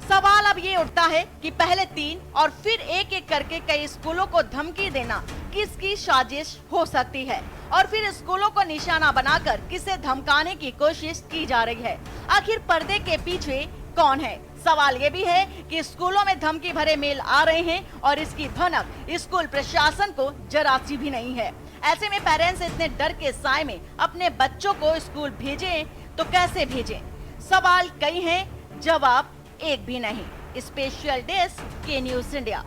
सवाल अब ये उठता है कि पहले 3 और फिर एक करके कई स्कूलों को धमकी देना किसकी साजिश हो सकती है और फिर स्कूलों को निशाना बनाकर किसे धमकाने की कोशिश की जा रही है। आखिर पर्दे के पीछे कौन है? सवाल ये भी है कि स्कूलों में धमकी भरे मेल आ रहे हैं और इसकी भनक स्कूल प्रशासन को जरा सी भी नहीं है। ऐसे में पेरेंट्स इतने डर के साए में अपने बच्चों को स्कूल भेजें तो कैसे भेजें? सवाल कई हैं, जवाब एक भी नहीं। स्पेशल डेस्क के न्यूज़ इंडिया।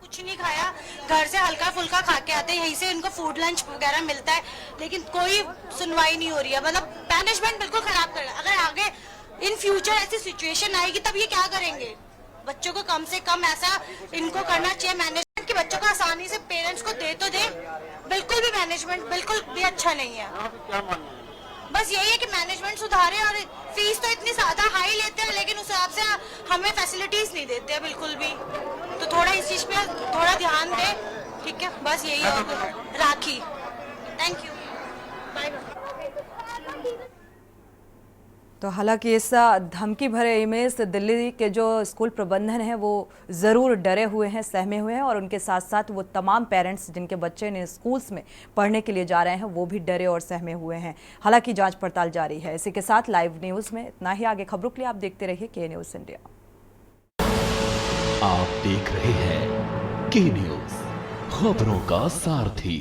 कुछ नहीं खाया, घर से हल्का फुल्का खा के आते हैं, यहीं से इनको फूड लंच वगैरह मिलता है, लेकिन कोई सुनवाई नहीं हो रही है। मतलब मैनेजमेंट बिल्कुल खराब कर रहा है। अगर आगे इन फ्यूचर ऐसी सिचुएशन आएगी तब ये क्या करेंगे? बच्चों को कम से कम ऐसा इनको करना चाहिए मैनेजमेंट कि बच्चों को आसानी से पेरेंट्स को दे तो दे। बिल्कुल भी मैनेजमेंट बिल्कुल भी अच्छा नहीं है। बस यही है कि मैनेजमेंट सुधारे और फीस तो इतनी ज्यादा हाई लेते हैं लेकिन उस हिसाब से हमें फैसिलिटीज नहीं देते हैं बिल्कुल भी। तो थोड़ा इस चीज पे थोड़ा ध्यान दें, ठीक है? बस यही है। राखी, थैंक यू, बाय बाय। तो हालांकि इस धमकी भरे ईमेल से दिल्ली के जो स्कूल प्रबंधन है वो ज़रूर डरे हुए हैं, सहमे हुए हैं और उनके साथ साथ वो तमाम पेरेंट्स जिनके बच्चे इन स्कूल्स में पढ़ने के लिए जा रहे हैं वो भी डरे और सहमे हुए हैं। हालांकि जांच पड़ताल जारी है। इसी के साथ लाइव न्यूज़ में इतना ही। आगे खबरों के लिए आप देखते रहिए के न्यूज़ इंडिया। आप देख रहे हैं के न्यूज़, खबरों का सारथी।